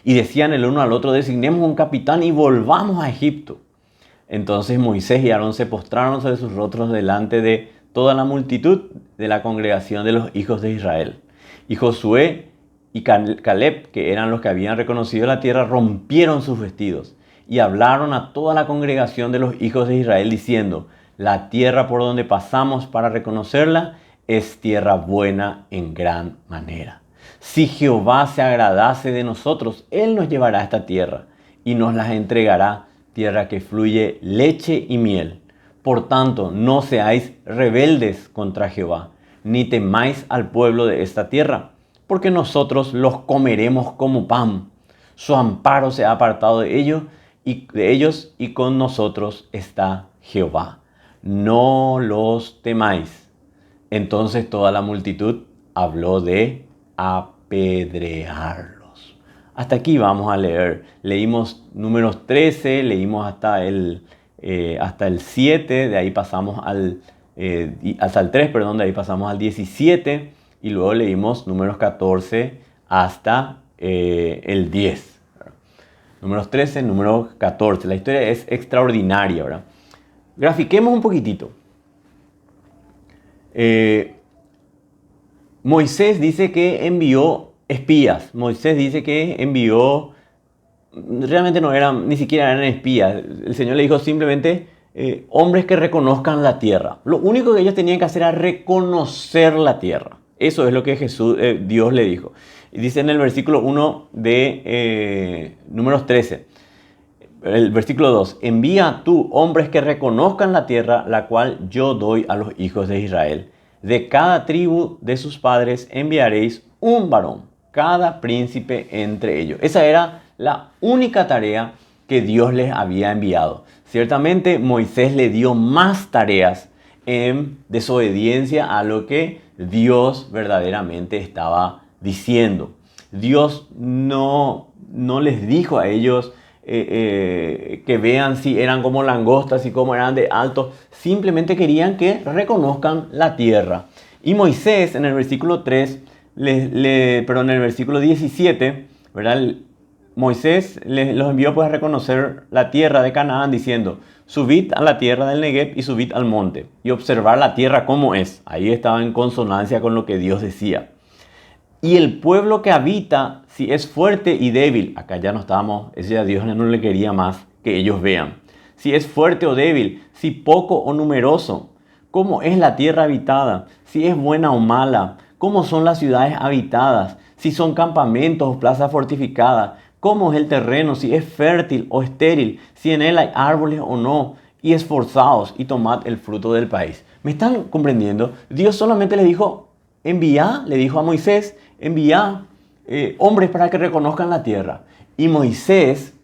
Y decían el uno al otro, designemos un capitán y volvamos a Egipto. Entonces Moisés y Aarón se postraron sobre sus rostros delante de toda la multitud de la congregación de los hijos de Israel. Y Josué y Caleb, que eran los que habían reconocido la tierra, rompieron sus vestidos y hablaron a toda la congregación de los hijos de Israel diciendo, la tierra por donde pasamos para reconocerla es tierra buena en gran manera. Si Jehová se agradase de nosotros, Él nos llevará a esta tierra y nos la entregará, tierra que fluye leche y miel. Por tanto, no seáis rebeldes contra Jehová, ni temáis al pueblo de esta tierra, porque nosotros los comeremos como pan. Su amparo se ha apartado de ellos y con nosotros está Jehová. No los temáis. Entonces toda la multitud habló de apedrearlos. Hasta aquí vamos a leer. Leímos Números 13, leímos hasta el 7, de ahí pasamos hasta el 3, perdón, de ahí pasamos al 17 y luego leímos Números 14 hasta el 10. Números 13, Números 14. La historia es extraordinaria, ¿verdad? Grafiquemos un poquitito. Moisés dice que envió espías. Moisés dice que envió, realmente no eran, ni siquiera eran espías. El Señor le dijo simplemente hombres que reconozcan la tierra. Lo único que ellos tenían que hacer era reconocer la tierra. Eso es lo que Dios le dijo. Y dice en el versículo 1 de Números 13, el versículo 2, envía tú hombres que reconozcan la tierra, la cual yo doy a los hijos de Israel. De cada tribu de sus padres enviaréis un varón, cada príncipe entre ellos. Esa era la única tarea que Dios les había enviado. Ciertamente Moisés le dio más tareas en desobediencia a lo que Dios verdaderamente estaba diciendo. Dios no les dijo a ellos que vean si eran como langostas y cómo eran de altos. Simplemente querían que reconozcan la tierra. Y Moisés en el versículo 3, en el versículo 17, ¿verdad? Moisés los envió pues a reconocer la tierra de Canaán diciendo, subid a la tierra del Negev y subid al monte y observar la tierra como es. Ahí estaba en consonancia con lo que Dios decía. Y el pueblo que habita, si es fuerte y débil, acá ya no estábamos, ese a Dios no le quería más que ellos vean. Si es fuerte o débil, si poco o numeroso, cómo es la tierra habitada, si es buena o mala, cómo son las ciudades habitadas, si son campamentos o plazas fortificadas, cómo es el terreno, si es fértil o estéril, si en él hay árboles o no, y esforzaos y tomad el fruto del país. ¿Me están comprendiendo? Dios solamente le dijo, le dijo a Moisés, envía hombres para que reconozcan la tierra. Y Moisés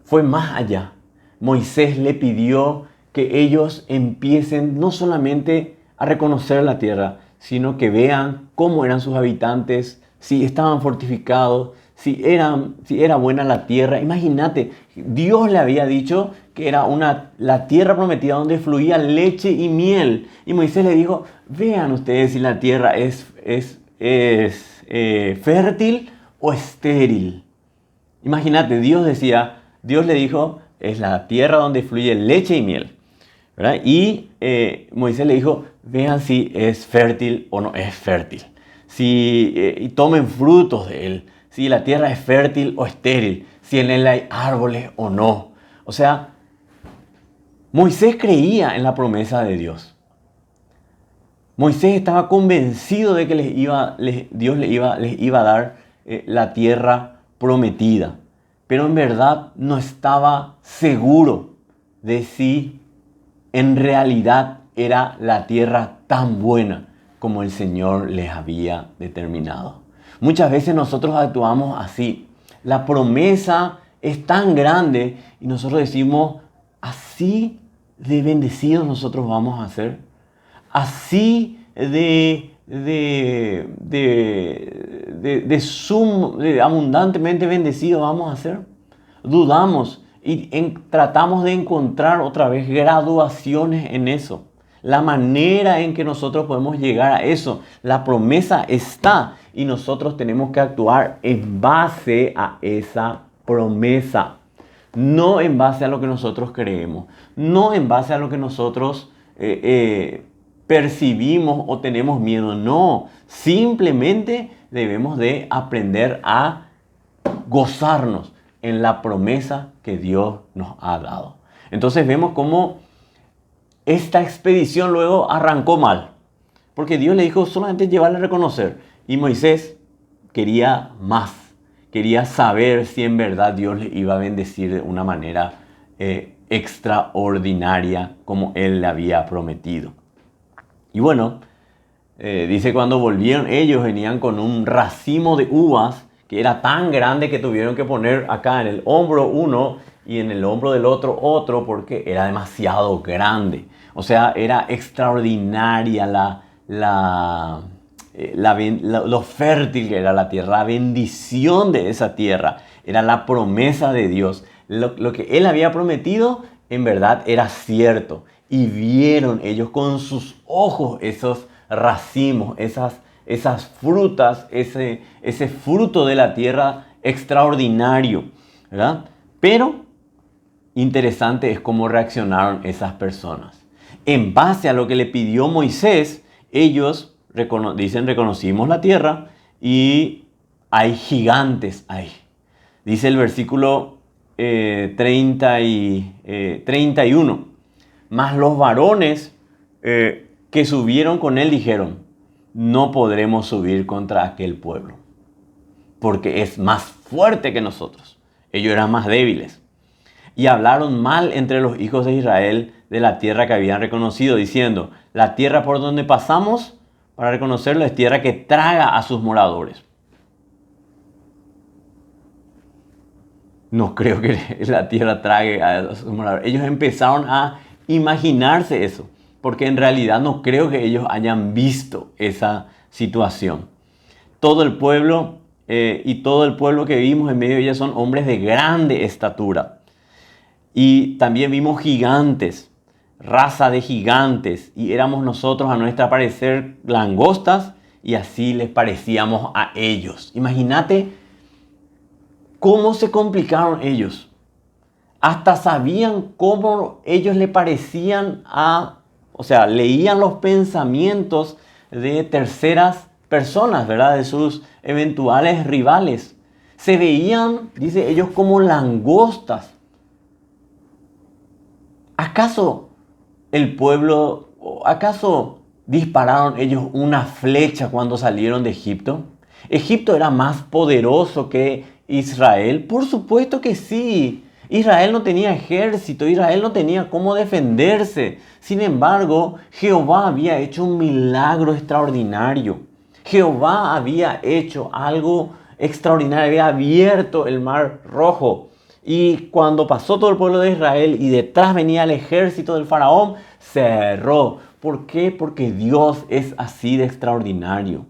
fue más allá. Moisés le pidió que ellos empiecen no solamente a reconocer la tierra, sino que vean cómo eran sus habitantes, si estaban fortificados, si era buena la tierra. Imagínate, Dios le había dicho que era la tierra prometida donde fluía leche y miel. Y Moisés le dijo, vean ustedes si la tierra es fértil o estéril. Imagínate, Dios le dijo, es la tierra donde fluye leche y miel, ¿verdad? Y Moisés le dijo, vean si es fértil o no es fértil. Y tomen frutos de él. Si la tierra es fértil o estéril. Si en él hay árboles o no. O sea, Moisés creía en la promesa de Dios. Moisés estaba convencido de que Dios les iba a dar la tierra prometida. Pero en verdad no estaba seguro de si en realidad era la tierra tan buena como el Señor les había determinado. Muchas veces nosotros actuamos así. La promesa es tan grande y nosotros decimos, así de bendecidos nosotros vamos a ser. Así de abundantemente bendecidos vamos a ser. Dudamos y tratamos de encontrar otra vez graduaciones en eso. La manera en que nosotros podemos llegar a eso. La promesa está y nosotros tenemos que actuar en base a esa promesa. No en base a lo que nosotros creemos. No en base a lo que nosotros percibimos o tenemos miedo. No. Simplemente debemos de aprender a gozarnos en la promesa que Dios nos ha dado. Entonces vemos cómo esta expedición luego arrancó mal. Porque Dios le dijo solamente llevarle a reconocer. Y Moisés quería más. Quería saber si en verdad Dios le iba a bendecir de una manera extraordinaria como Él le había prometido. Y bueno, dice cuando volvieron ellos venían con un racimo de uvas que era tan grande que tuvieron que poner acá en el hombro uno y en el hombro del otro porque era demasiado grande. O sea, era extraordinaria lo fértil que era la tierra, la bendición de esa tierra, era la promesa de Dios. Lo que Él había prometido en verdad era cierto. Y vieron ellos con sus ojos esos racimos, esas frutas, ese fruto de la tierra extraordinario, ¿verdad? Pero interesante es cómo reaccionaron esas personas. En base a lo que le pidió Moisés, ellos dicen, reconocimos la tierra y hay gigantes ahí. Dice el versículo 31. Mas los varones que subieron con él dijeron, no podremos subir contra aquel pueblo, porque es más fuerte que nosotros. Ellos eran más débiles. Y hablaron mal entre los hijos de Israel de la tierra que habían reconocido, diciendo, la tierra por donde pasamos para reconocerlo es tierra que traga a sus moradores. No creo que la tierra trague a sus moradores. Ellos empezaron a imaginarse eso, porque en realidad no creo que ellos hayan visto esa situación. Todo el pueblo todo el pueblo que vimos en medio de ellos son hombres de grande estatura. Y también vimos gigantes, raza de gigantes, y éramos nosotros a nuestra parecer langostas y así les parecíamos a ellos. Imagínate cómo se complicaron ellos. Hasta sabían cómo ellos le parecían o sea, leían los pensamientos de terceras personas, ¿verdad? De sus eventuales rivales. Se veían, dice ellos, como langostas. ¿Acaso acaso dispararon ellos una flecha cuando salieron de Egipto? ¿Egipto era más poderoso que Israel? Por supuesto que sí. Israel no tenía ejército, Israel no tenía cómo defenderse. Sin embargo, Jehová había hecho un milagro extraordinario. Jehová había hecho algo extraordinario, había abierto el mar rojo. Y cuando pasó todo el pueblo de Israel y detrás venía el ejército del faraón, cerró. ¿Por qué? Porque Dios es así de extraordinario.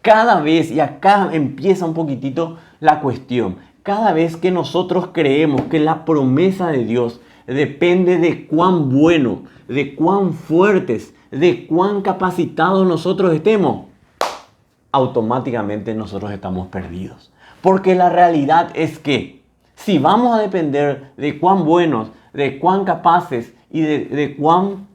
Cada vez, y acá empieza un poquitito la cuestión, cada vez que nosotros creemos que la promesa de Dios depende de cuán bueno, de cuán fuertes, de cuán capacitados nosotros estemos, automáticamente nosotros estamos perdidos. Porque la realidad es que si vamos a depender de cuán buenos, de cuán capaces y de cuán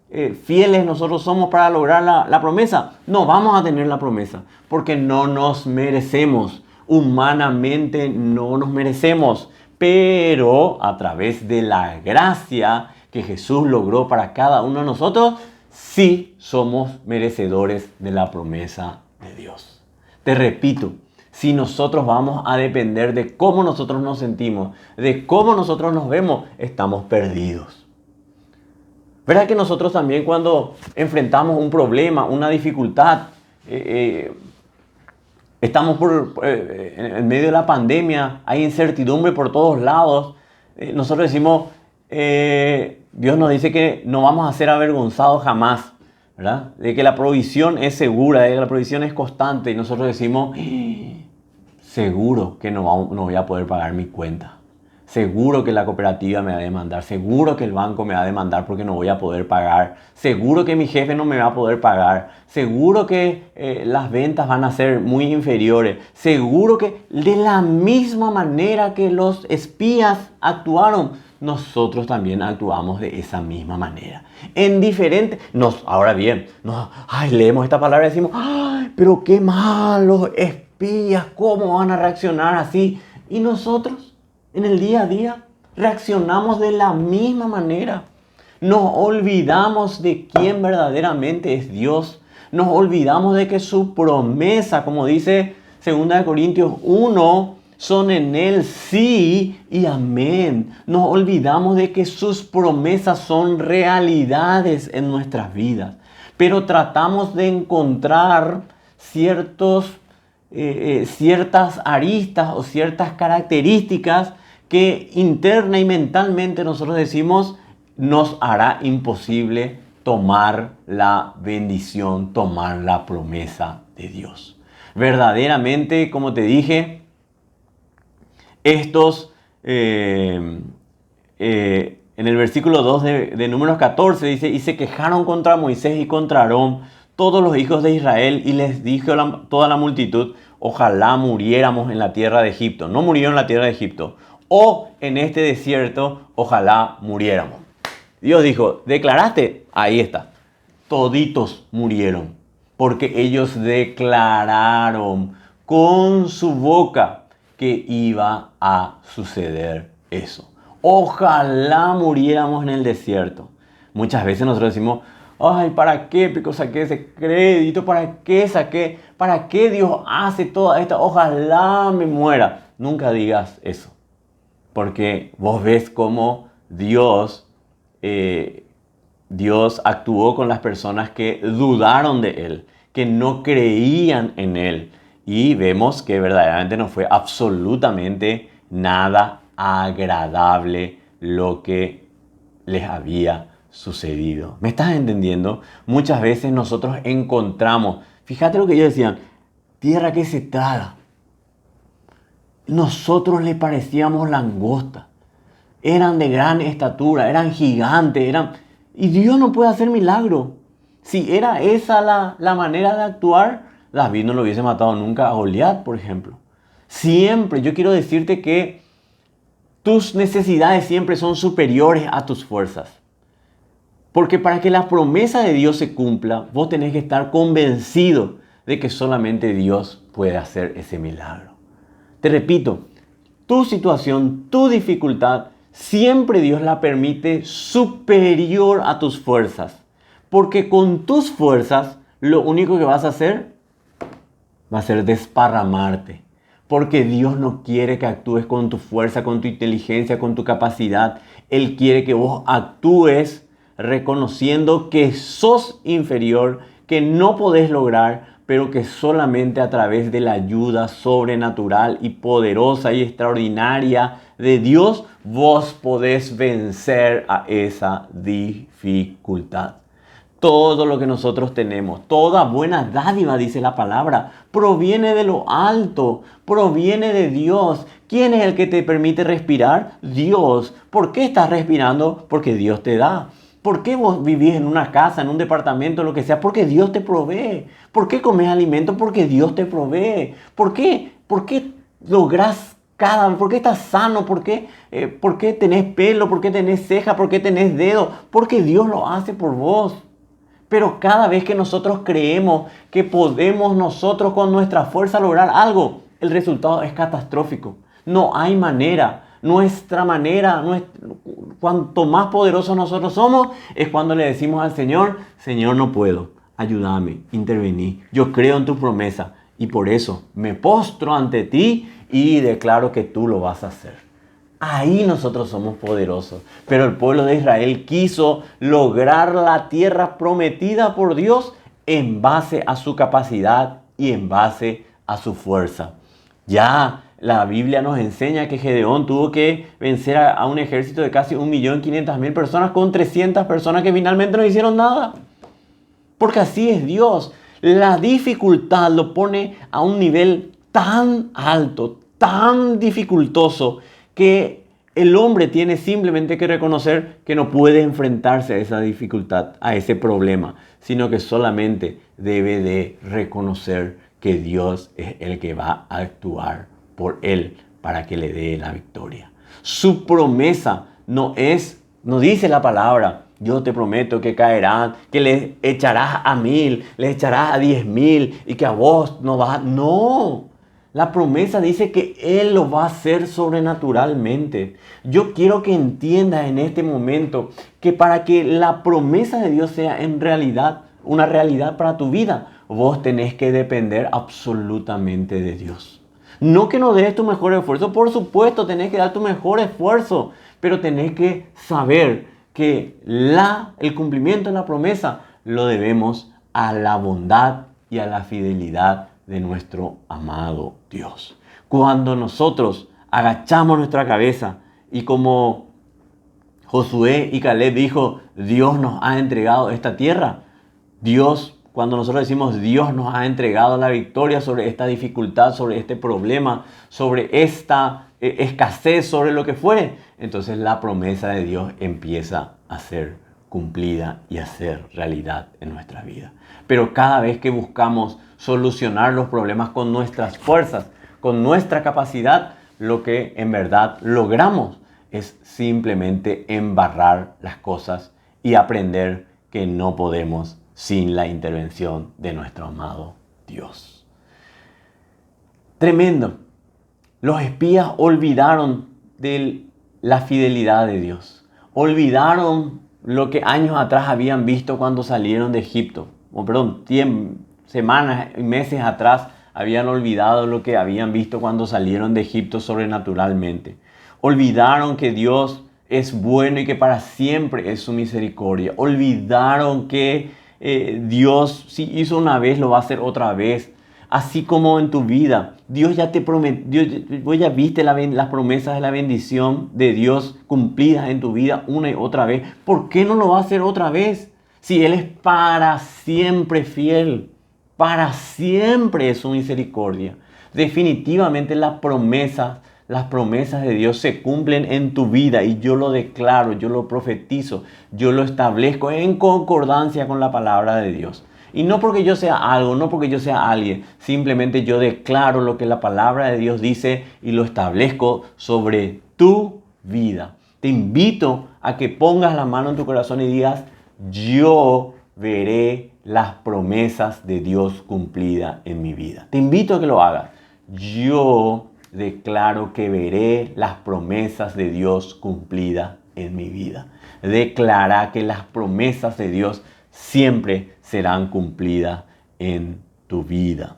fieles nosotros somos para lograr la promesa, no vamos a tener la promesa. Porque no nos merecemos. Humanamente no nos merecemos. Pero a través de la gracia que Jesús logró para cada uno de nosotros, sí somos merecedores de la promesa de Dios. Te repito, si nosotros vamos a depender de cómo nosotros nos sentimos, de cómo nosotros nos vemos, estamos perdidos. ¿Verdad que nosotros también cuando enfrentamos un problema, una dificultad, estamos en medio de la pandemia, hay incertidumbre por todos lados, nosotros decimos, Dios nos dice que no vamos a ser avergonzados jamás, ¿verdad? De que la provisión es segura, de que la provisión es constante, y nosotros decimos, seguro que no voy a poder pagar mi cuenta. Seguro que la cooperativa me va a demandar. Seguro que el banco me va a demandar porque no voy a poder pagar. Seguro que mi jefe no me va a poder pagar. Seguro que las ventas van a ser muy inferiores. Seguro que de la misma manera que los espías actuaron, nosotros también actuamos de esa misma manera. En diferente... Ahora bien, leemos esta palabra y decimos, pero qué malos espías, ¿cómo van a reaccionar así? Y nosotros, en el día a día, reaccionamos de la misma manera. Nos olvidamos de quién verdaderamente es Dios. Nos olvidamos de que su promesa, como dice 2 Corintios 1, son en Él sí y amén. Nos olvidamos de que sus promesas son realidades en nuestras vidas. Pero tratamos de encontrar ciertas aristas o ciertas características que interna y mentalmente nosotros decimos nos hará imposible tomar la bendición, tomar la promesa de Dios. Verdaderamente, como te dije, estos en el versículo 2 de Números 14 dice, y se quejaron contra Moisés y contra Aarón todos los hijos de Israel, y les dijo toda la multitud, ojalá muriéramos en la tierra de Egipto. No murieron en la tierra de Egipto. O en este desierto, ojalá muriéramos. Dios dijo, declaraste, ahí está. Toditos murieron, porque ellos declararon con su boca que iba a suceder eso. Ojalá muriéramos en el desierto. Muchas veces nosotros decimos, ay, ¿para qué saqué ese crédito? ¿Para qué Dios hace toda esta? Ojalá me muera. Nunca digas eso. Porque vos ves cómo Dios actuó con las personas que dudaron de Él, que no creían en Él. Y vemos que verdaderamente no fue absolutamente nada agradable lo que les había sucedido. ¿Me estás entendiendo? Muchas veces nosotros encontramos, fíjate lo que ellos decían, tierra que se traga. Nosotros le parecíamos langosta. Eran de gran estatura, eran gigantes, y Dios no puede hacer milagro. Si era esa la manera de actuar, David no lo hubiese matado nunca a Goliat, por ejemplo. Siempre, yo quiero decirte que tus necesidades siempre son superiores a tus fuerzas. Porque para que la promesa de Dios se cumpla, vos tenés que estar convencido de que solamente Dios puede hacer ese milagro. Te repito, tu situación, tu dificultad, siempre Dios la permite superior a tus fuerzas. Porque con tus fuerzas, lo único que vas a hacer va a ser desparramarte. Porque Dios no quiere que actúes con tu fuerza, con tu inteligencia, con tu capacidad. Él quiere que vos actúes reconociendo que sos inferior, que no podés lograr, pero que solamente a través de la ayuda sobrenatural y poderosa y extraordinaria de Dios, vos podés vencer a esa dificultad. Todo lo que nosotros tenemos, toda buena dádiva, dice la palabra, proviene de lo alto, proviene de Dios. ¿Quién es el que te permite respirar? Dios. ¿Por qué estás respirando? Porque Dios te da. ¿Por qué vos vivís en una casa, en un departamento, lo que sea? Porque Dios te provee. ¿Por qué comes alimento? Porque Dios te provee. ¿Por qué? ¿Por qué lográs ¿por qué estás sano? ¿Por qué tenés pelo? ¿Por qué tenés ceja? ¿Por qué tenés dedo? Porque Dios lo hace por vos. Pero cada vez que nosotros creemos que podemos nosotros con nuestra fuerza lograr algo, el resultado es catastrófico. No hay manera. Nuestra manera, cuanto más poderosos nosotros somos, es cuando le decimos al Señor, Señor, no puedo, ayúdame, intervení. Yo creo en tu promesa y por eso me postro ante ti y declaro que tú lo vas a hacer. Ahí nosotros somos poderosos. Pero el pueblo de Israel quiso lograr la tierra prometida por Dios en base a su capacidad y en base a su fuerza. Ya la Biblia nos enseña que Gedeón tuvo que vencer a un ejército de casi 1.500.000 personas con 300 personas que finalmente no hicieron nada. Porque así es Dios. La dificultad lo pone a un nivel tan alto, tan dificultoso, que el hombre tiene simplemente que reconocer que no puede enfrentarse a esa dificultad, a ese problema, sino que solamente debe de reconocer que Dios es el que va a actuar por él para que le dé la victoria. Su promesa no dice la palabra, yo te prometo que caerán, que les echarás a 1.000, les echarás a 10.000 y que a vos no vas. No, la promesa dice que Él lo va a hacer sobrenaturalmente. Yo quiero que entiendas en este momento que para que la promesa de Dios sea en realidad, una realidad para tu vida, vos tenés que depender absolutamente de Dios. No que no des tu mejor esfuerzo, por supuesto tenés que dar tu mejor esfuerzo, pero tenés que saber que el cumplimiento de la promesa lo debemos a la bondad y a la fidelidad de nuestro amado Dios. Cuando nosotros agachamos nuestra cabeza y como Josué y Caleb dijo, Dios nos ha entregado esta tierra. Cuando nosotros decimos Dios nos ha entregado la victoria sobre esta dificultad, sobre este problema, sobre esta escasez, sobre lo que fuere, entonces la promesa de Dios empieza a ser cumplida y a ser realidad en nuestra vida. Pero cada vez que buscamos solucionar los problemas con nuestras fuerzas, con nuestra capacidad, lo que en verdad logramos es simplemente embarrar las cosas y aprender que no podemos sin la intervención de nuestro amado Dios. Tremendo. Los espías olvidaron de la fidelidad de Dios. Olvidaron lo que años atrás habían visto cuando salieron de Egipto. Semanas y meses atrás habían olvidado lo que habían visto cuando salieron de Egipto sobrenaturalmente. Olvidaron que Dios es bueno y que para siempre es su misericordia. Olvidaron que Dios, si hizo una vez, lo va a hacer otra vez. Así como en tu vida, Dios ya te prometió, vos ya viste las promesas de la bendición de Dios cumplidas en tu vida una y otra vez. ¿Por qué no lo va a hacer otra vez? Si Él es para siempre fiel, para siempre es su misericordia. Definitivamente las promesas de Dios se cumplen en tu vida y yo lo declaro, yo lo profetizo, yo lo establezco en concordancia con la palabra de Dios. Y no porque yo sea algo, no porque yo sea alguien, simplemente yo declaro lo que la palabra de Dios dice y lo establezco sobre tu vida. Te invito a que pongas la mano en tu corazón y digas, yo veré las promesas de Dios cumplidas en mi vida. Te invito a que lo hagas. Yo declaro que veré las promesas de Dios cumplidas en mi vida. Declara que las promesas de Dios siempre serán cumplidas en tu vida.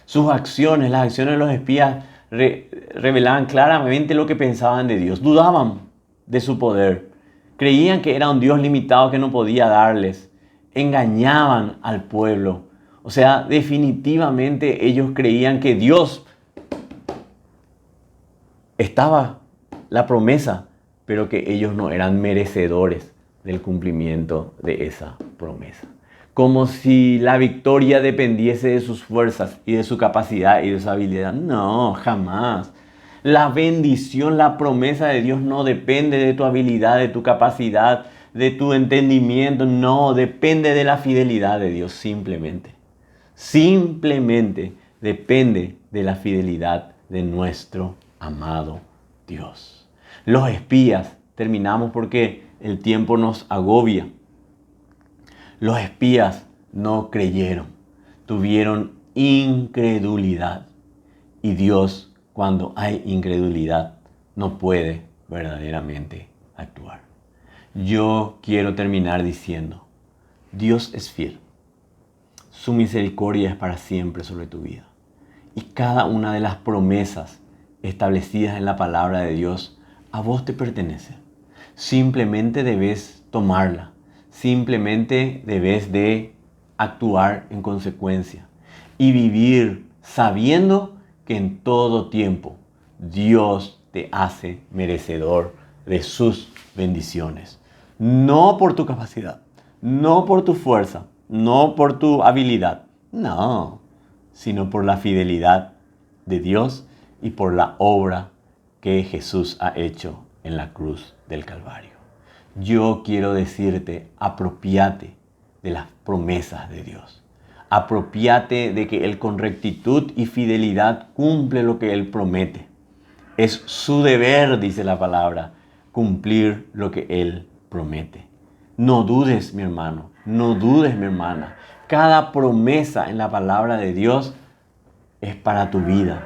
Sus acciones, las acciones de los espías revelaban claramente lo que pensaban de Dios. Dudaban de su poder. Creían que era un Dios limitado que no podía darles. Engañaban al pueblo. O sea, definitivamente ellos creían que Dios estaba la promesa, pero que ellos no eran merecedores del cumplimiento de esa promesa. como si la victoria dependiese de sus fuerzas y de su capacidad y de su habilidad. No, jamás. La bendición, la promesa de Dios no depende de tu habilidad, de tu capacidad, de tu entendimiento. No, depende de la fidelidad de Dios simplemente. Simplemente depende de la fidelidad de nuestro amado Dios. Los espías, terminamos porque el tiempo nos agobia. Los espías no creyeron, tuvieron incredulidad. Y Dios, cuando hay incredulidad, no puede verdaderamente actuar. Yo quiero terminar diciendo, Dios es fiel. Su misericordia es para siempre sobre tu vida. Y cada una de las promesas establecidas en la palabra de Dios a vos te pertenece. Simplemente debes tomarla. Simplemente debes de actuar en consecuencia y vivir sabiendo que en todo tiempo Dios te hace merecedor de sus bendiciones. No por tu capacidad, no por tu fuerza, no por tu habilidad, no, sino por la fidelidad de Dios y por la obra que Jesús ha hecho en la cruz del Calvario. Yo quiero decirte, apropiate de las promesas de Dios. Apropiate de que Él con rectitud y fidelidad cumple lo que Él promete. Es su deber, dice la palabra, cumplir lo que Él promete. No dudes, mi hermano, no dudes, mi hermana. Cada promesa en la palabra de Dios es para tu vida.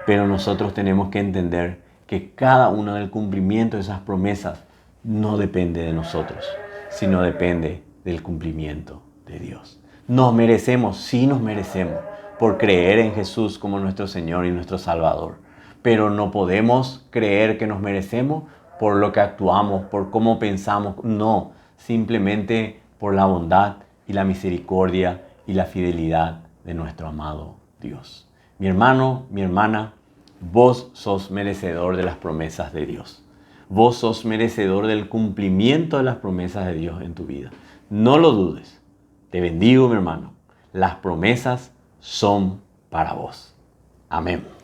Pero nosotros tenemos que entender que cada uno del cumplimiento de esas promesas no depende de nosotros, sino depende del cumplimiento de Dios. Nos merecemos, sí nos merecemos, por creer en Jesús como nuestro Señor y nuestro Salvador. Pero no podemos creer que nos merecemos por lo que actuamos, por cómo pensamos. No, simplemente por la bondad y la misericordia y la fidelidad de nuestro amado Dios. Mi hermano, mi hermana, vos sos merecedor de las promesas de Dios. Vos sos merecedor del cumplimiento de las promesas de Dios en tu vida. No lo dudes. Te bendigo, mi hermano. Las promesas son para vos. Amén.